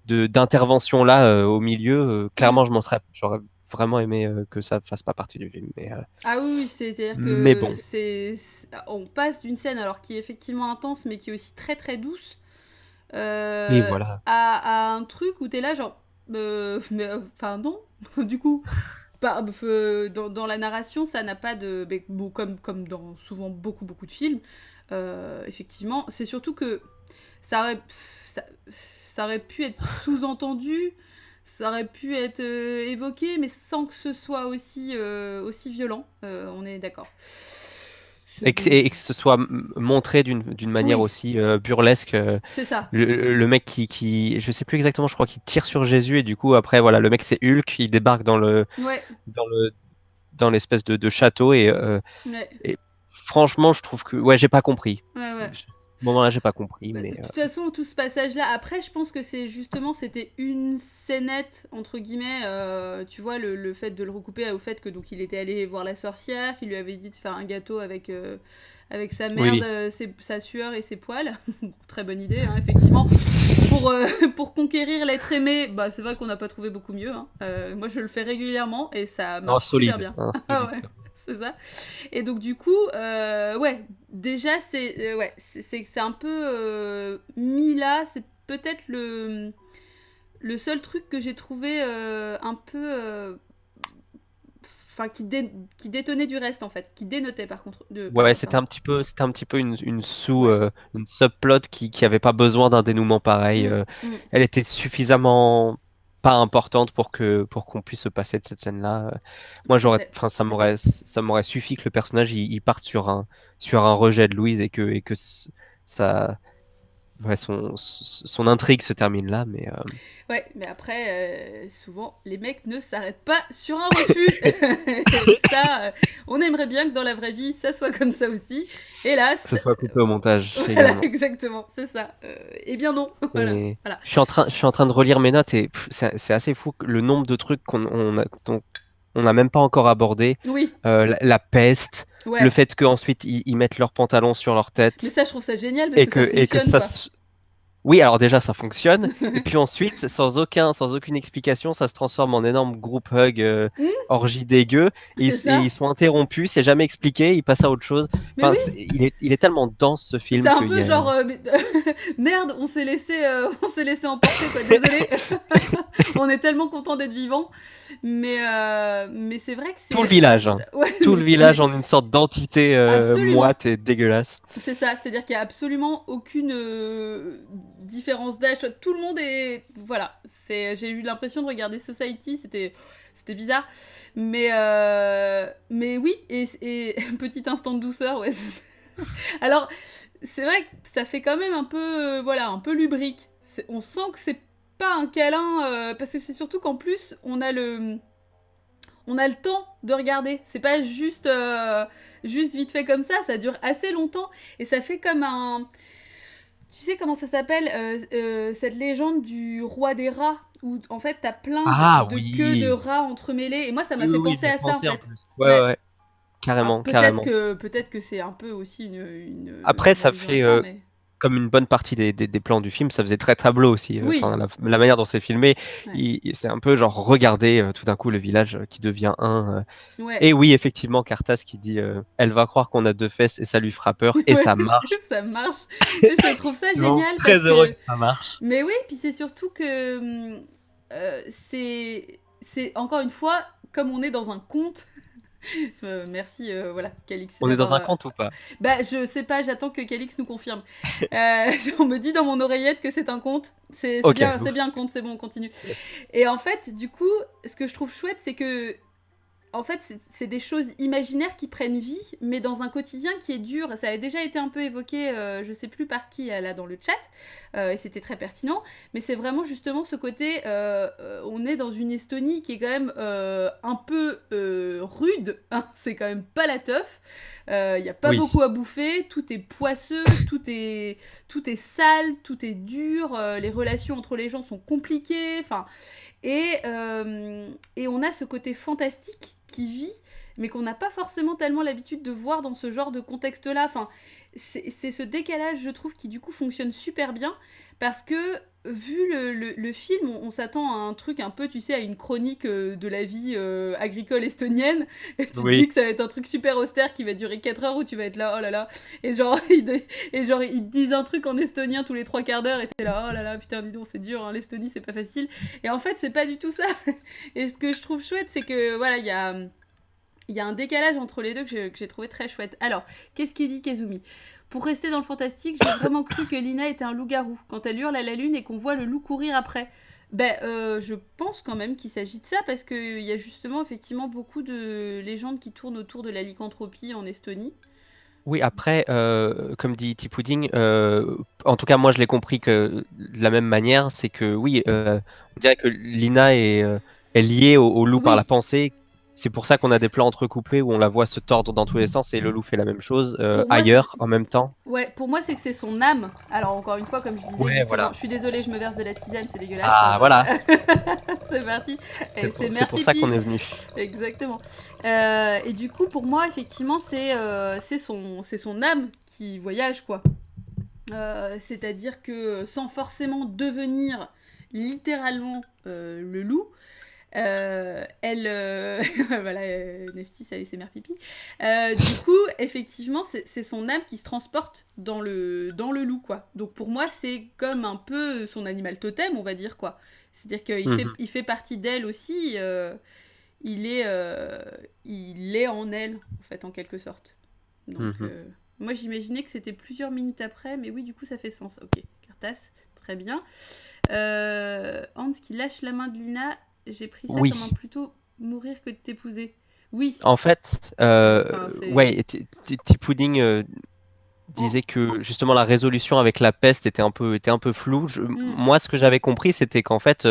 d'intervention là au milieu, Mm. clairement j'aurais vraiment aimé que ça fasse pas partie du film, Ah oui, oui, c'est-à-dire mais que bon, on passe d'une scène alors qui est effectivement intense mais qui est aussi très très douce, et voilà. à un truc où t'es là genre mais enfin non du coup dans la narration ça n'a pas de mais bon, comme dans souvent beaucoup de films, effectivement c'est surtout que ça aurait ça, ça aurait pu être sous-entendu, ça aurait pu être évoqué, mais sans que ce soit aussi violent. On est d'accord. Bon. Et que ce soit montré d'une manière Oui, aussi burlesque. c'est ça. Le mec je sais plus exactement, je crois qu'il tire sur Jésus et du coup après voilà, le mec c'est Hulk, il débarque Ouais, dans le dans l'espèce de château ouais, et franchement je trouve que ouais j'ai pas compris. ouais, ouais. À ce moment-là j'ai pas compris, Bah, mais de toute façon, tout ce passage-là, après, je pense que c'est justement, c'était une scénette, entre guillemets, tu vois, le fait de le recouper au fait que donc il était allé voir la sorcière, qui lui avait dit de faire un gâteau avec sa merde, oui. sa sueur et ses poils. Très bonne idée, hein, effectivement. Pour conquérir l'être aimé, bah, c'est vrai qu'on n'a pas trouvé beaucoup mieux. Hein. Moi, je le fais régulièrement et ça Non, marche super solide, bien. hein, Ah solide. ouais, c'est ça. Et donc du coup, ouais, déjà c'est un peu mis là. C'est peut-être le seul truc que j'ai trouvé un peu, enfin qui détonnait du reste en fait, qui dénotait par contre Ouais, pardon. c'était un petit peu Ouais. une subplot qui avait pas besoin d'un dénouement pareil. Mm, mm. Elle était suffisamment pas importantes pour qu'on puisse se passer de cette scène-là. Moi, Tout à fait. enfin, ça m'aurait suffi que le personnage il parte sur un rejet de Louise et que ça, ouais, son intrigue se termine là, mais Ouais, mais après, souvent, les mecs ne s'arrêtent pas sur un refus. Ça, on aimerait bien que dans la vraie vie, ça soit comme ça aussi. que Hélas, ce soit coupé au montage voilà, également. exactement, c'est ça. Eh bien non, voilà, Et voilà. je suis en train de relire mes notes et c'est assez fou le nombre de trucs dont on n'a même pas encore abordé. Oui, La peste, le ouais. fait qu'ensuite ils mettent leurs pantalons sur leur Mais tête ça, je trouve ça génial parce que ça et que fonctionne, ça quoi. se... Oui, alors déjà ça fonctionne, et puis ensuite, sans aucune explication, ça se transforme en énorme groupe hug, Hmm, orgie dégueu, c'est et ça. ils sont interrompus, c'est jamais expliqué, ils passent à autre chose. Mais Enfin, oui, il est tellement dense ce c'est film un qu'il peu y a... genre merde, on s'est laissé emporter quoi. Désolé. On est tellement content d'être vivant, mais c'est vrai que Tout le c'est village, hein. ouais, Tout le mais village en une sorte d'entité absolument. moite et dégueulasse. C'est ça, c'est-à-dire qu'il y a absolument aucune différence d'âge. Tout le monde est voilà. J'ai eu l'impression de regarder Society, c'était bizarre, mais oui et petit instant de douceur, ouais. Alors, c'est vrai que ça fait quand même un peu, voilà, un peu lubrique. On sent que c'est pas un câlin, parce que c'est surtout qu'en plus, on a le temps de regarder. C'est pas juste vite fait comme ça dure assez longtemps. Et ça fait comme un... Tu sais comment ça s'appelle cette légende du roi des rats où en fait t'as plein Ah de queues de oui! rats entremêlés. Et moi ça Oui, m'a oui, fait oui, penser j'y ai à ça en pensé en fait. plus. Ouais, ouais, Ouais. ouais. Alors Carrément, carrément. peut-être que c'est un peu aussi Après, une ça allusion à fait ça, mais... comme une bonne partie des plans du film, ça faisait très tableau aussi. Oui, Enfin, la manière dont c'est filmé, ouais. c'est un peu genre regarder tout d'un coup le village qui devient un. Ouais. Et oui, effectivement, Cartas qui dit elle va croire qu'on a deux fesses et ça lui fera peur. Et Ouais, ça marche. ça marche. Et je trouve ça Je suis vraiment génial très parce heureux que... que ça marche. Mais oui, puis c'est surtout que... c'est encore une fois, comme on est dans un conte... merci, voilà, Calix, On est dans d'avoir... un conte ou pas? Bah, je sais pas, j'attends que Calix nous confirme. On me dit dans mon oreillette que c'est un conte. Ok, C'est ouf. bien un conte, c'est bon, on continue. Yes. Et en fait, du coup, ce que je trouve chouette, c'est que en fait, c'est des choses imaginaires qui prennent vie, mais dans un quotidien qui est dur. Ça a déjà été un peu évoqué, je sais plus par qui, là, dans le chat, et c'était très pertinent, mais c'est vraiment justement ce côté, on est dans une Estonie qui est quand même un peu rude, hein, c'est quand même pas la teuf, il n'y a pas Oui, beaucoup à bouffer, tout est poisseux, tout est sale, tout est dur, les relations entre les gens sont compliquées, enfin... Et on a ce côté fantastique qui vit, mais qu'on n'a pas forcément tellement l'habitude de voir dans ce genre de contexte-là. Enfin, c'est ce décalage, je trouve, qui du coup fonctionne super bien, parce que vu le film, on s'attend à un truc un peu, tu sais, à une chronique de la vie agricole estonienne, et tu te dis oui. que ça va être un truc super austère qui va durer 4 heures où tu vas être là, oh là là, et genre, ils te disent un truc en estonien tous les 3 quarts d'heure, et t'es là, oh là là, putain, dis donc, c'est dur, hein, l'Estonie, c'est pas facile. Et en fait, c'est pas du tout ça. Et ce que je trouve chouette, c'est que, voilà, il y a un décalage entre les deux que j'ai trouvé très chouette. Alors, qu'est-ce qu'il dit Kazumi? Pour rester dans le fantastique, j'ai vraiment cru que Lina était un loup-garou quand elle hurle à la lune et qu'on voit le loup courir après. Ben, je pense quand même qu'il s'agit de ça parce qu'il y a justement effectivement beaucoup de légendes qui tournent autour de la lycanthropie en Estonie. Oui, après, comme dit Tipouding, en tout cas, moi je l'ai compris que de la même manière, c'est que oui, on dirait que Lina est liée au loup par la Oui, pensée. C'est pour ça qu'on a des plans entrecoupés où on la voit se tordre dans tous les sens et le loup fait la même chose pour moi, ailleurs en même temps. ouais, pour moi, c'est que c'est son âme. Alors, encore une fois, comme je disais Ouais, justement, voilà. je suis désolée, je me verse de la tisane, c'est dégueulasse. Ah, voilà, C'est parti. Et c'est c'est mère pour ça qu'on pipi. est venu. Exactement. Et du coup, pour moi, effectivement, c'est son âme qui voyage, quoi. C'est-à-dire que sans forcément devenir littéralement le loup, voilà, Nefti, ça c'est mère pipi. Du coup, effectivement, c'est son âme qui se transporte dans le loup, quoi. Donc pour moi, c'est comme un peu son animal totem, on va dire, quoi. C'est-à-dire Mhm, il fait partie d'elle aussi. Il est, il est en elle, en fait, en quelque sorte. Donc, mhm. moi, j'imaginais que c'était plusieurs minutes après, mais oui, du coup, ça fait sens. Ok, tasse. Très bien. Hans qui lâche la main de Lina, j'ai pris ça Oui. comme un plutôt mourir que de t'épouser. Oui. En fait, Enfin, c'est... ouais, T-Pudding disait que justement la résolution avec la peste était un peu floue. Moi, ce que j'avais compris, c'était qu'en fait,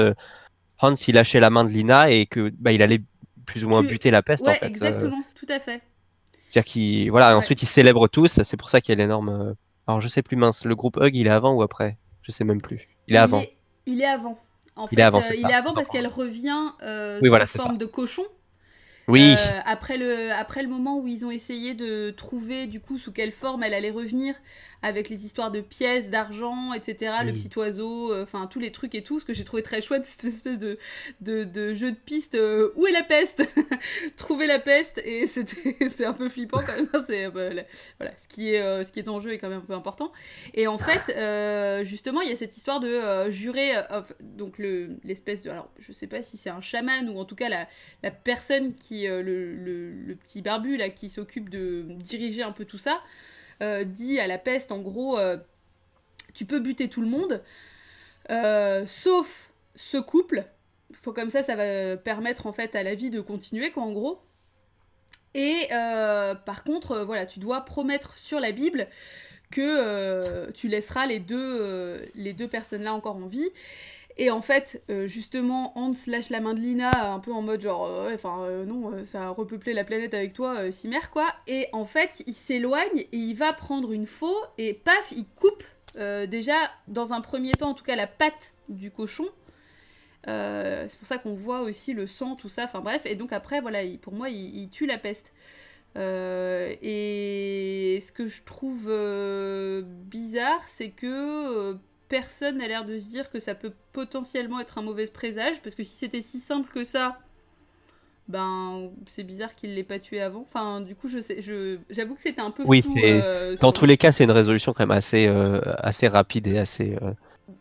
Hans il lâchait la main de Lina et que il allait plus ou moins buter la peste en Ouais, fait. exactement, tout à fait. C'est-à-dire voilà, Ouais. ensuite ils célèbrent tous. C'est pour ça qu'il y a l'énorme. Alors je sais plus mince. Le groupe Hug, il est avant ou après? Je sais même plus. Il est avant. Il est avant. En Il est fait, avant, c'est il est ça. avant parce qu'elle revient Oui, sous voilà, c'est ça. forme de cochon. Oui. Après le moment où ils ont essayé de trouver du coup sous quelle forme elle allait revenir avec les histoires de pièces, d'argent, etc. Oui. Le petit oiseau, enfin tous les trucs et tout, ce que j'ai trouvé très chouette, cette espèce de jeu de piste. Où est la peste? Trouver la peste, et c'est un peu flippant quand même. Voilà, ce qui est en jeu est quand même un peu important. Et en fait, justement, il y a cette histoire de jurer, donc l'espèce de, alors je sais pas si c'est un chaman ou en tout cas la personne qui, le petit barbu là, qui s'occupe de diriger un peu tout ça, dit à la peste en gros, tu peux buter tout le monde, sauf ce couple. Comme ça va permettre en fait à la vie de continuer, quoi, en gros. Et par contre, voilà, tu dois promettre sur la Bible que tu laisseras les deux personnes là encore en vie. Et en fait, justement, Hans lâche la main de Lina, un peu en mode genre, non, ça a repeuplé la planète avec toi, Cimer, quoi. Et en fait, il s'éloigne et il va prendre une faux, et paf, il coupe, déjà, dans un premier temps, en tout cas, la patte du cochon. C'est pour ça qu'on voit aussi le sang, tout ça, enfin bref. Et donc après, voilà, pour moi, il tue la peste. Et ce que je trouve bizarre, c'est que personne n'a l'air de se dire que ça peut potentiellement être un mauvais présage, parce que si c'était si simple que ça, ben c'est bizarre qu'il l'ait pas tué avant. Enfin, du coup, j'avoue que c'était un peu Oui, flou. dans tous les cas, c'est une résolution quand même assez rapide et assez.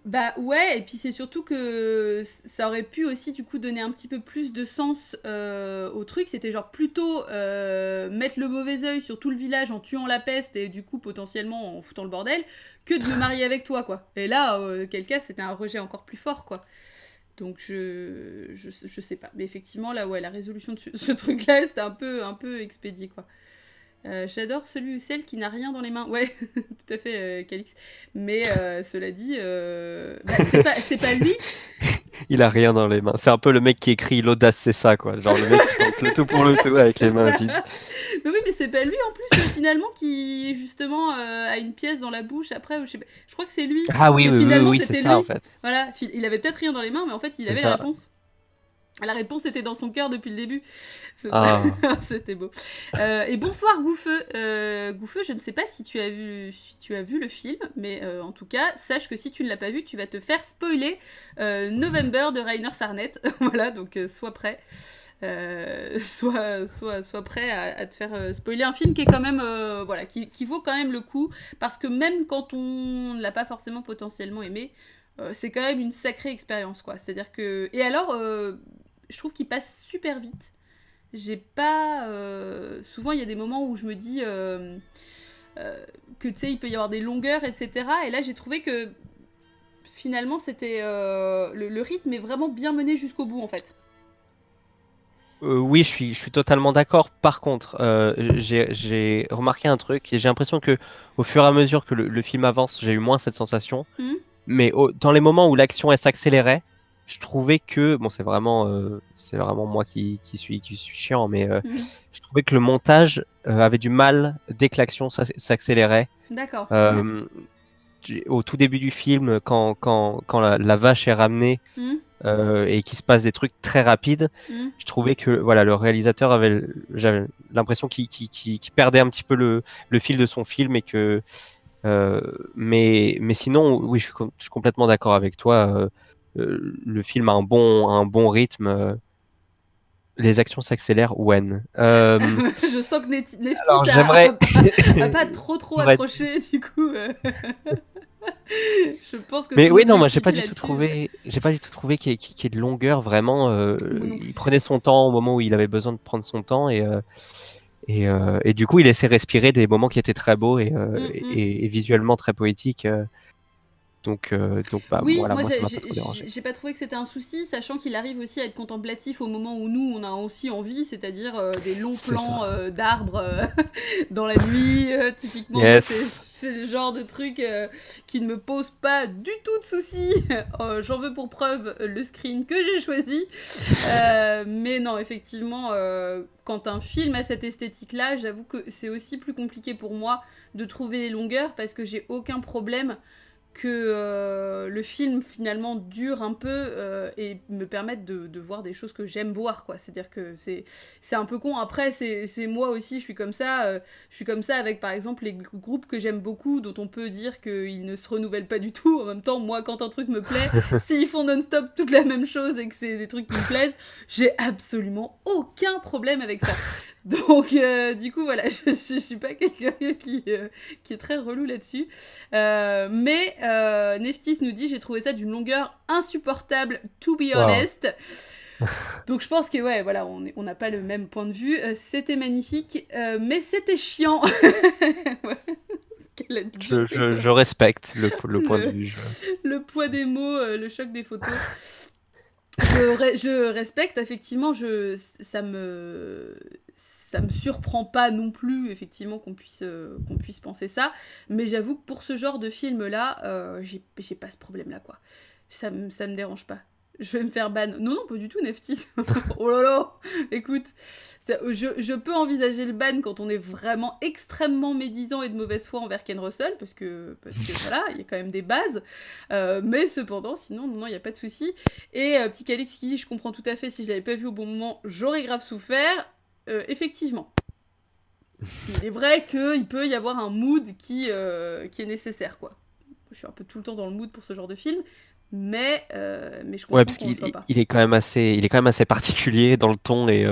Bah ouais, et puis c'est surtout que ça aurait pu aussi du coup donner un petit peu plus de sens au truc. C'était genre plutôt mettre le mauvais œil sur tout le village en tuant la peste et du coup potentiellement en foutant le bordel, que de me marier avec toi, quoi. Et là, quel cas, c'était un rejet encore plus fort, quoi. Donc je sais pas. Mais effectivement, là, ouais, la résolution de ce truc-là, c'était un peu expédié, quoi. J'adore celui ou celle qui n'a rien dans les mains. Ouais, tout à fait, Calix. Mais cela dit, c'est pas lui. Il a rien dans les mains. C'est un peu le mec qui écrit l'audace, c'est ça, quoi. Genre le mec qui tente le tout pour le tout avec les mains vides. Mais oui, mais c'est pas lui en plus, finalement, qui justement a une pièce dans la bouche après. Ou je sais pas. Je crois que c'est lui. Ah oui, Et oui, finalement, oui, c'était c'est lui. ça en fait. Voilà, il avait peut-être rien dans les mains, mais en fait, il C'est avait ça. la réponse. La réponse était dans son cœur depuis le début. C'était beau. Et bonsoir Gouffeux. Gouffeux, je ne sais pas si tu as vu le film, mais en tout cas, sache que si tu ne l'as pas vu, tu vas te faire spoiler November de Rainer Sarnet. Voilà, donc sois prêt. Sois prêt à te faire spoiler un film qui est quand même voilà, qui vaut quand même le coup, parce que même quand on ne l'a pas forcément potentiellement aimé, c'est quand même une sacrée expérience, quoi. C'est-à-dire que... Et alors, je trouve qu'il passe super vite. J'ai pas... souvent, il y a des moments où je me dis que, tu sais, il peut y avoir des longueurs, etc. Et là, j'ai trouvé que, finalement, c'était... le rythme est vraiment bien mené jusqu'au bout, en fait. Oui, je suis totalement d'accord. Par contre, j'ai remarqué un truc et j'ai l'impression que au fur et à mesure que le film avance, j'ai eu moins cette sensation. Mais dans les moments où l'action elle s'accélérait, je trouvais que bon, c'est vraiment moi qui suis chiant, mais je trouvais que le montage avait du mal dès que l'action s'accélérait. D'accord. Au tout début du film, quand la vache est ramenée et qu'il se passe des trucs très rapides, je trouvais que voilà, le réalisateur j'avais l'impression qu'il perdait un petit peu le fil de son film et que mais sinon, oui, je suis complètement d'accord avec toi. Le film a un bon rythme. Les actions s'accélèrent when. Je sens que Neftis a pas trop accroché, du coup. Je pense que. Mais oui, non, moi j'ai pas du tout trouvé qu'il y ait de longueur vraiment. Il prenait son temps au moment où il avait besoin de prendre son temps et du coup il laissait respirer des moments qui étaient très beaux et visuellement très poétiques. Donc bah Oui, voilà, moi moi ça m'a pas trop dérangé. j'ai pas trouvé que c'était un souci, sachant qu'il arrive aussi à être contemplatif au moment où nous on a aussi envie, c'est-à-dire des longs C'est plans ça. d'arbres dans la nuit. Typiquement, moi Yes. c'est le genre de truc qui ne me pose pas du tout de soucis. J'en veux pour preuve le screen que j'ai choisi. Mais non, effectivement, quand un film a cette esthétique-là, j'avoue que c'est aussi plus compliqué pour moi de trouver les longueurs parce que j'ai aucun problème que le film finalement dure un peu et me permette de voir des choses que j'aime voir, quoi. C'est-à-dire que c'est un peu con. Après, c'est moi aussi, je suis comme ça avec par exemple les groupes que j'aime beaucoup, dont on peut dire qu'ils ne se renouvellent pas du tout. En même temps, moi, quand un truc me plaît, s'ils font non-stop toute la même chose et que c'est des trucs qui me plaisent, j'ai absolument aucun problème avec ça. Donc, du coup, voilà, je suis pas quelqu'un qui est très relou là-dessus. Mais Neftis nous dit: j'ai trouvé ça d'une longueur insupportable, to be Waouh. honest. Donc je pense que ouais, voilà, on n'a pas le même point de vue. C'était magnifique, mais c'était chiant. Ouais. Quelle dureté, quoi. Je respecte le point de Le, vue. le poids des mots, le choc des photos. Je respecte, effectivement, ça me surprend pas non plus, effectivement, qu'on puisse penser ça, mais j'avoue que pour ce genre de film-là, j'ai pas ce problème-là, quoi. Ça me dérange pas. Je vais me faire ban. Non, non, pas du tout, Neftis. Oh là là. Écoute, je peux envisager le ban quand on est vraiment extrêmement médisant et de mauvaise foi envers Ken Russell, parce que voilà, il y a quand même des bases. Mais cependant, sinon, non, il n'y a pas de souci. Et petit Calix qui dit: je comprends tout à fait, si je l'avais pas vu au bon moment, j'aurais grave souffert. Effectivement. Il est vrai qu'il peut y avoir un mood qui est nécessaire, quoi. Je suis un peu tout le temps dans le mood pour ce genre de film, mais je Ouais, comprends parce qu'on le qu'il soit pas. il est il est quand même assez particulier dans le ton et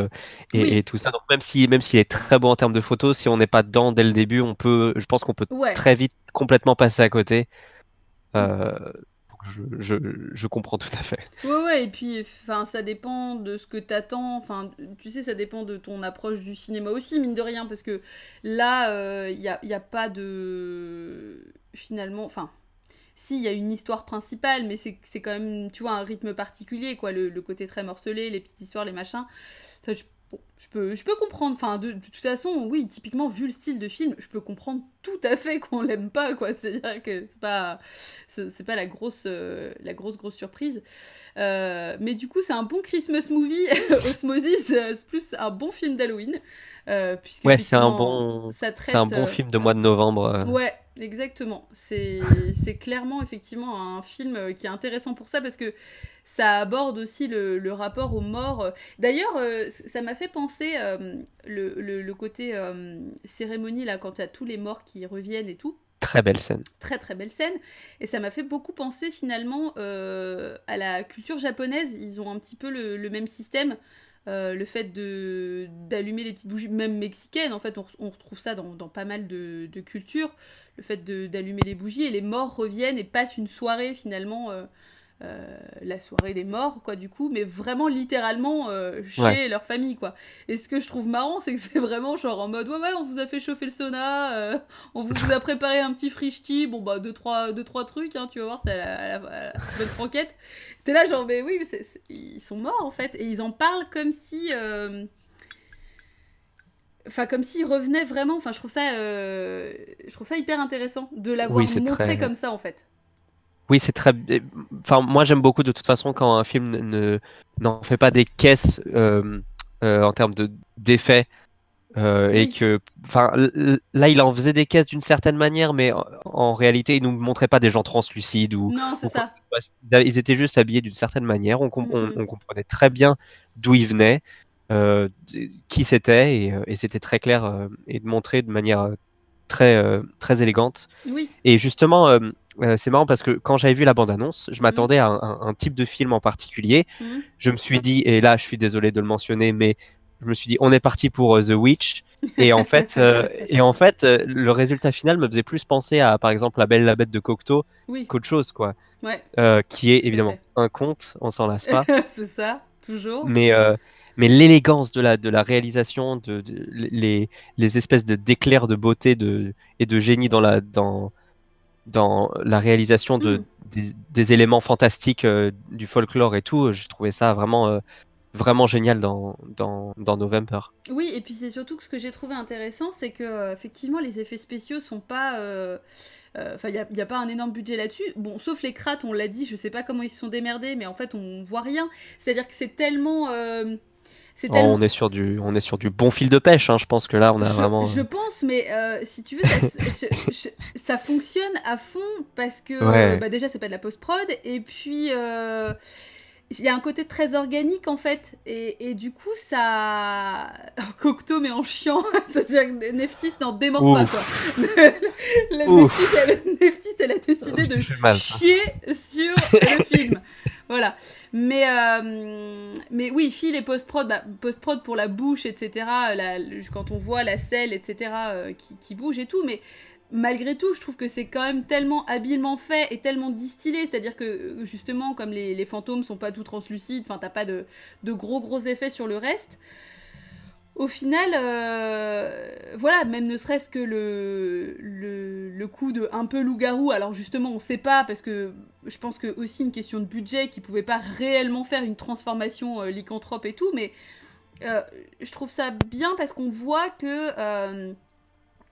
Oui, tout ça. Donc même s'il est très beau en termes de photos, si on n'est pas dedans dès le début, je pense qu'on peut ouais. très vite complètement passer à côté. Euh, donc je comprends tout à fait. Ouais, ouais, et puis, enfin, ça dépend de ce que t'attends. Enfin, tu sais, ça dépend de ton approche du cinéma aussi, mine de rien, parce que là, y a pas de. Finalement, enfin, si, il y a une histoire principale, mais c'est quand même, tu vois, un rythme particulier, quoi. Le côté très morcelé, les petites histoires, les machins. Enfin, bon, je peux comprendre. Enfin, de toute façon, oui, typiquement, vu le style de film, je peux comprendre tout à fait qu'on l'aime pas, quoi. C'est-à-dire que c'est pas la grosse surprise. Mais du coup, c'est un bon Christmas movie. Osmosis, c'est plus un bon film d'Halloween. Ouais, Puisqu'effectivement, ça c'est un traite. bon film de mois de novembre. Ouais, exactement. C'est clairement, effectivement, un film qui est intéressant pour ça parce que ça aborde aussi le rapport aux morts. D'ailleurs, ça m'a fait penser le côté cérémonie, là, quand il y a tous les morts qui reviennent et tout. Très belle scène. Très très belle scène. Et ça m'a fait beaucoup penser finalement à la culture japonaise. Ils ont un petit peu le même système. Le fait d'allumer les petites bougies, même mexicaines, en fait, on retrouve ça dans pas mal de cultures. Le fait d'allumer les bougies et les morts reviennent et passent une soirée finalement. La soirée des morts, quoi, du coup, mais vraiment littéralement Ouais. chez leur famille, quoi. Et ce que je trouve marrant, c'est que c'est vraiment genre en mode: ouais, ouais, on vous a fait chauffer le sauna, on vous a préparé un petit frishti, bon, bah, deux, trois trucs, hein, tu vas voir, c'est à la bonne franquette. T'es là, genre, mais oui, mais ils sont morts, en fait, et ils en parlent comme si. Enfin, comme s'ils revenaient vraiment. Enfin, je trouve ça hyper intéressant de Oui, l'avoir c'est montré très. comme ça, en fait. Oui, c'est très. Enfin, moi, j'aime beaucoup de toute façon quand un film n'en fait pas des caisses en termes d'effets et Oui, que. Enfin, là, il en faisait des caisses d'une certaine manière, mais en réalité, il nous montrait pas des gens translucides non, c'est ou quoi que ça. ce soit. Ils étaient juste habillés d'une certaine manière. Mm, mm. On comprenait très bien d'où ils venaient, qui c'était, et c'était très clair et montré de manière très élégante. Oui. Et justement, c'est marrant parce que quand j'avais vu la bande-annonce, je Mm, m'attendais à un type de film en particulier. mm. Je me suis dit, et là, je suis désolé de le mentionner, mais je me suis dit, on est parti pour The Witch. Et en fait, le résultat final me faisait plus penser à, par exemple, La Belle et la Bête de Cocteau Oui, qu'autre chose, quoi. ouais, Qui est tout à évidemment fait. un conte, on s'en lasse pas. C'est ça, toujours. Mais, euh, mais l'élégance de la réalisation, les espèces d'éclairs de beauté et de génie dans la réalisation Hmm. des éléments fantastiques du folklore et tout. J'ai trouvé ça vraiment génial dans November. Oui, et puis c'est surtout que ce que j'ai trouvé intéressant, c'est que effectivement les effets spéciaux sont pas. Enfin, il y a pas un énorme budget là-dessus. Bon, sauf les crates, on l'a dit, je sais pas comment ils se sont démerdés, mais en fait on voit rien. C'est-à-dire que c'est tellement. C'est Oh, tellement. on est sur du bon fil de pêche, hein. Je pense que là, on a vraiment. Je pense, mais si tu veux, ça fonctionne à fond parce que Ouais. bah déjà c'est pas de la post-prod et puis il y a un côté très organique en fait et du coup ça Cocteau mais en chiant c'est-à-dire que Neftis n'en démord pas quoi. Ouf. Neftis, Ouf. Neftis elle a décidé Ça de fait mal, ça. chier sur le film voilà mais oui fil et post-prod post-prod pour la bouche etc quand on voit la selle etc qui bouge et tout mais malgré tout, je trouve que c'est quand même tellement habilement fait et tellement distillé. C'est-à-dire que, justement, comme les fantômes sont pas tout translucides, enfin, t'as pas de gros effets sur le reste. Au final, voilà, même ne serait-ce que le coup de un peu loup-garou, alors justement, on sait pas, parce que je pense que aussi une question de budget, qui pouvait pas réellement faire une transformation lycanthrope et tout, mais je trouve ça bien parce qu'on voit que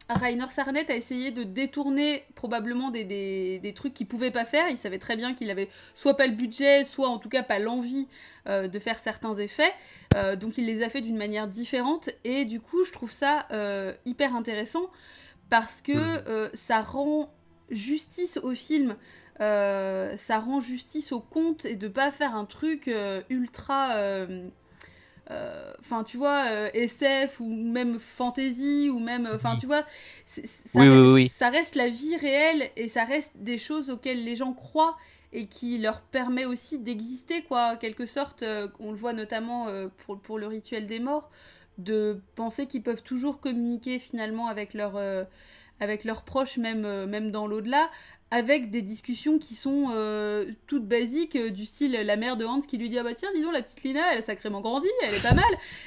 Rainer Sarnet a essayé de détourner probablement des trucs qu'il pouvait pas faire. Il savait très bien qu'il avait soit pas le budget, soit en tout cas pas l'envie de faire certains effets. Donc il les a fait d'une manière différente. Et du coup, je trouve ça hyper intéressant parce que Hmm. ça rend justice au film. Ça rend justice au conte et de pas faire un truc ultra enfin tu vois SF ou même fantasy ou même enfin Oui. tu vois Oui, oui, oui, oui. ça reste la vie réelle et ça reste des choses auxquelles les gens croient et qui leur permet aussi d'exister quoi en quelque sorte on le voit notamment pour le rituel des morts de penser qu'ils peuvent toujours communiquer finalement avec leurs proches même dans l'au-delà avec des discussions qui sont toutes basiques, du style la mère de Hans qui lui dit ah bah tiens dis donc la petite Lina elle a sacrément grandi, elle est pas mal.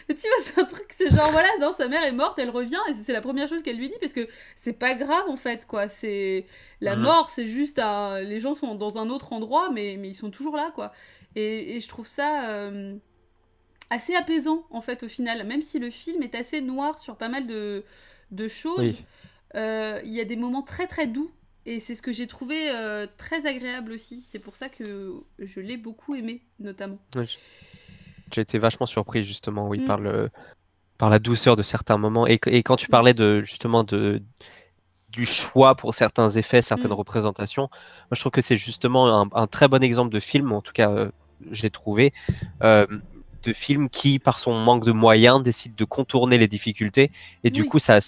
Tu vois c'est un truc c'est genre voilà non sa mère est morte elle revient et c'est la première chose qu'elle lui dit parce que c'est pas grave en fait quoi c'est la Mhm. mort c'est juste les gens sont dans un autre endroit mais ils sont toujours là quoi et je trouve ça assez apaisant en fait au final même si le film est assez noir sur pas mal de choses Oui. il y a des moments très très doux et c'est ce que j'ai trouvé très agréable aussi. C'est pour ça que je l'ai beaucoup aimé, notamment. Oui. J'ai été vachement surpris justement, oui, Mm, par la douceur de certains moments. Et quand tu mm, parlais justement du choix pour certains effets, certaines mm. représentations, moi je trouve que c'est justement un très bon exemple de film, en tout cas j'ai trouvé, euh, de film qui, par son manque de moyens, décide de contourner les difficultés. Et du Oui. coup, ça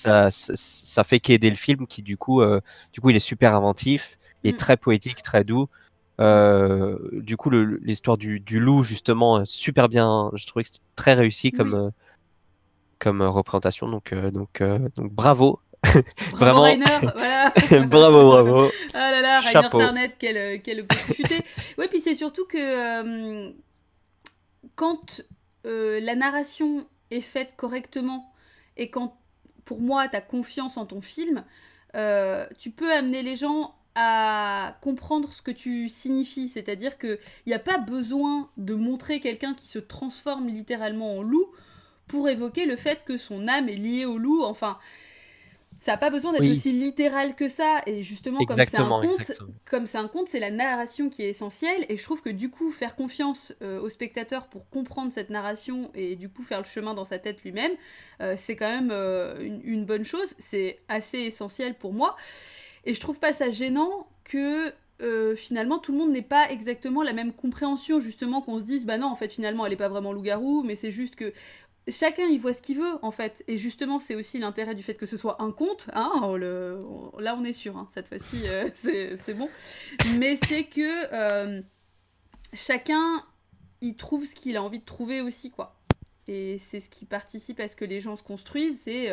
fait qu'aider le film qui, du coup, il est super inventif, il est Mm, très poétique, très doux. mm. Du coup, l'histoire du loup, justement, super bien, je trouvais que c'était très réussi Oui. comme représentation. Donc bravo, Bravo vraiment, Rainer, voilà. bravo, bravo, Ah là là, Rainer chapeau. Sarnet, quel petit futé. Ouais, puis c'est surtout que quand la narration est faite correctement et quand, pour moi, tu as confiance en ton film, tu peux amener les gens à comprendre ce que tu signifies. C'est-à-dire qu'il n'y a pas besoin de montrer quelqu'un qui se transforme littéralement en loup pour évoquer le fait que son âme est liée au loup. Enfin, ça n'a pas besoin d'être Oui, aussi littéral que ça. Et justement, exactement, exactement. comme c'est un conte, c'est la narration qui est essentielle. Et je trouve que du coup, faire confiance au spectateur pour comprendre cette narration et du coup faire le chemin dans sa tête lui-même, c'est quand même une bonne chose. C'est assez essentiel pour moi. Et je trouve pas ça gênant que finalement tout le monde n'ait pas exactement la même compréhension, justement qu'on se dise bah non en fait finalement elle est pas vraiment loup-garou, mais c'est juste que chacun y voit ce qu'il veut en fait. Et justement c'est aussi l'intérêt du fait que ce soit un conte, hein, là on est sûr, hein, cette fois-ci c'est bon. Mais c'est que chacun y trouve ce qu'il a envie de trouver aussi quoi. Et c'est ce qui participe à ce que les gens se construisent, c'est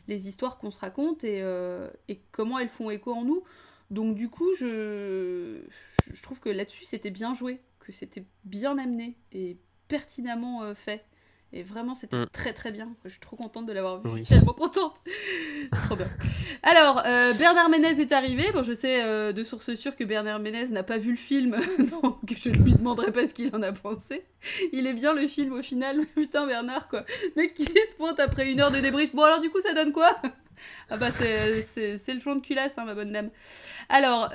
les histoires qu'on se raconte et comment elles font écho en nous. Donc du coup, je trouve que là-dessus, c'était bien joué, que c'était bien amené et pertinemment fait. Et vraiment, c'était Mm. très très bien. Je suis trop contente de l'avoir vu. Je Oui. suis tellement contente. Trop bien. Alors, Bernard Ménez est arrivé. Bon, je sais de sources sûres que Bernard Ménez n'a pas vu le film, donc je ne lui demanderai pas ce qu'il en a pensé. Il est bien le film au final. Putain, Bernard, quoi. Mec qui se pointe après 1 heure de débrief. Bon, alors du coup, ça donne quoi? Ah bah, c'est le fond de culasse, hein, ma bonne dame. Alors,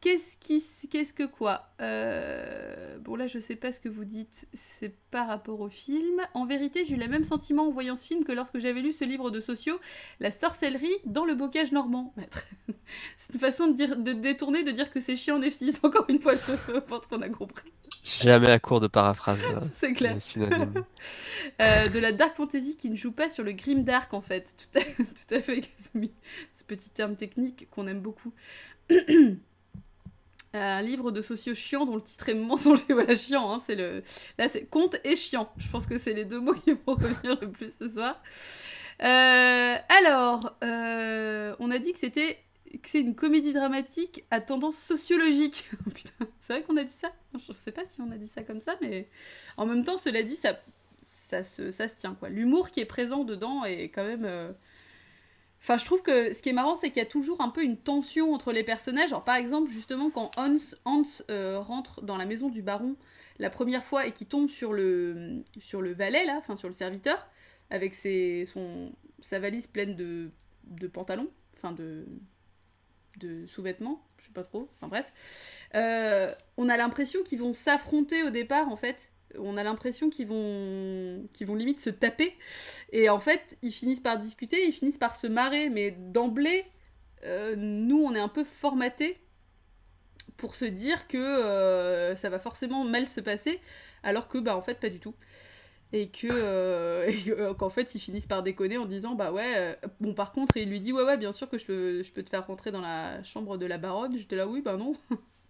qu'est-ce que quoi Bon, là, je sais pas ce que vous dites, c'est par rapport au film. En vérité, j'ai eu le même sentiment en voyant ce film que lorsque j'avais lu ce livre de sociaux, La sorcellerie dans le bocage normand. C'est une façon de détourner, de dire que c'est chiant des filles. Encore une fois, je pense qu'on a compris. Jamais à court de paraphrase C'est clair. synonyme. De la dark fantasy qui ne joue pas sur le grim dark, en fait. Tout à fait, Kazumi. Ce petit terme technique qu'on aime beaucoup. Un livre de sociaux chiant dont le titre est mensonger. Voilà, chiant, hein, là c'est conte et chiant. Je pense que c'est les 2 mots qui vont revenir le plus ce soir. Alors, on a dit que c'est une comédie dramatique à tendance sociologique. Putain, c'est vrai qu'on a dit ça? Je sais pas si on a dit ça comme ça, mais en même temps, cela dit, ça se tient, quoi. L'humour qui est présent dedans est quand même... Enfin, je trouve que ce qui est marrant, c'est qu'il y a toujours un peu une tension entre les personnages. Genre, par exemple, justement, quand Hans rentre dans la maison du baron la première fois et qu'il tombe sur le valet, là, enfin, sur le serviteur, avec sa valise pleine de pantalons, enfin, de sous-vêtements, je sais pas trop, enfin bref. On a l'impression qu'ils vont s'affronter au départ, en fait. On a l'impression qu'ils vont limite se taper. Et en fait, ils finissent par discuter, ils finissent par se marrer. Mais d'emblée, nous, on est un peu formatés pour se dire que ça va forcément mal se passer, alors que, bah, en fait, pas du tout. Et qu'en fait, ils finissent par déconner en disant, bah ouais, bon, par contre, il lui dit, ouais, bien sûr que je peux te faire rentrer dans la chambre de la baronne. J'étais là, oui, bah non.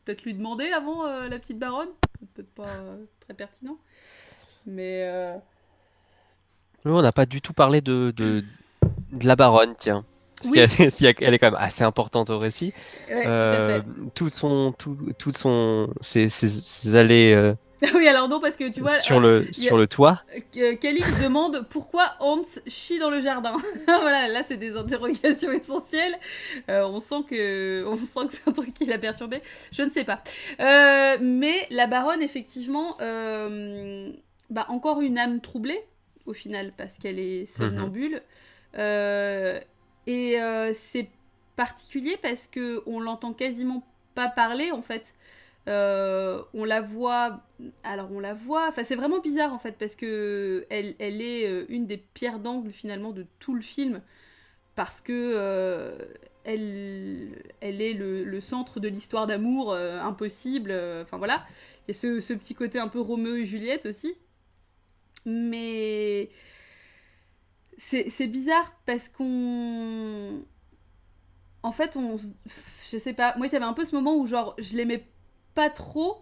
Peut-être lui demander avant la petite baronne. Peut-être pas très pertinent. Mais Oui, on n'a pas du tout parlé de la baronne, tiens. Parce oui, qu'elle est quand même assez importante au récit. ouais, tout à fait. Ses allées Oui, alors non, parce que tu vois, sur le toit. Calix demande pourquoi Hans chie dans le jardin. Voilà, là c'est des interrogations essentielles. On sent que c'est un truc qui l'a perturbé. Je ne sais pas. Mais la baronne, effectivement, bah, encore une âme troublée, au final, parce qu'elle est somnambule. C'est particulier parce qu'on l'entend quasiment pas parler, en fait. On la voit, enfin c'est vraiment bizarre en fait parce que elle est une des pierres d'angle finalement de tout le film parce que elle est le centre de l'histoire d'amour impossible, enfin voilà, il y a ce petit côté un peu Roméo et Juliette aussi, mais c'est bizarre parce en fait je sais pas, moi j'avais un peu ce moment où genre je l'aimais pas trop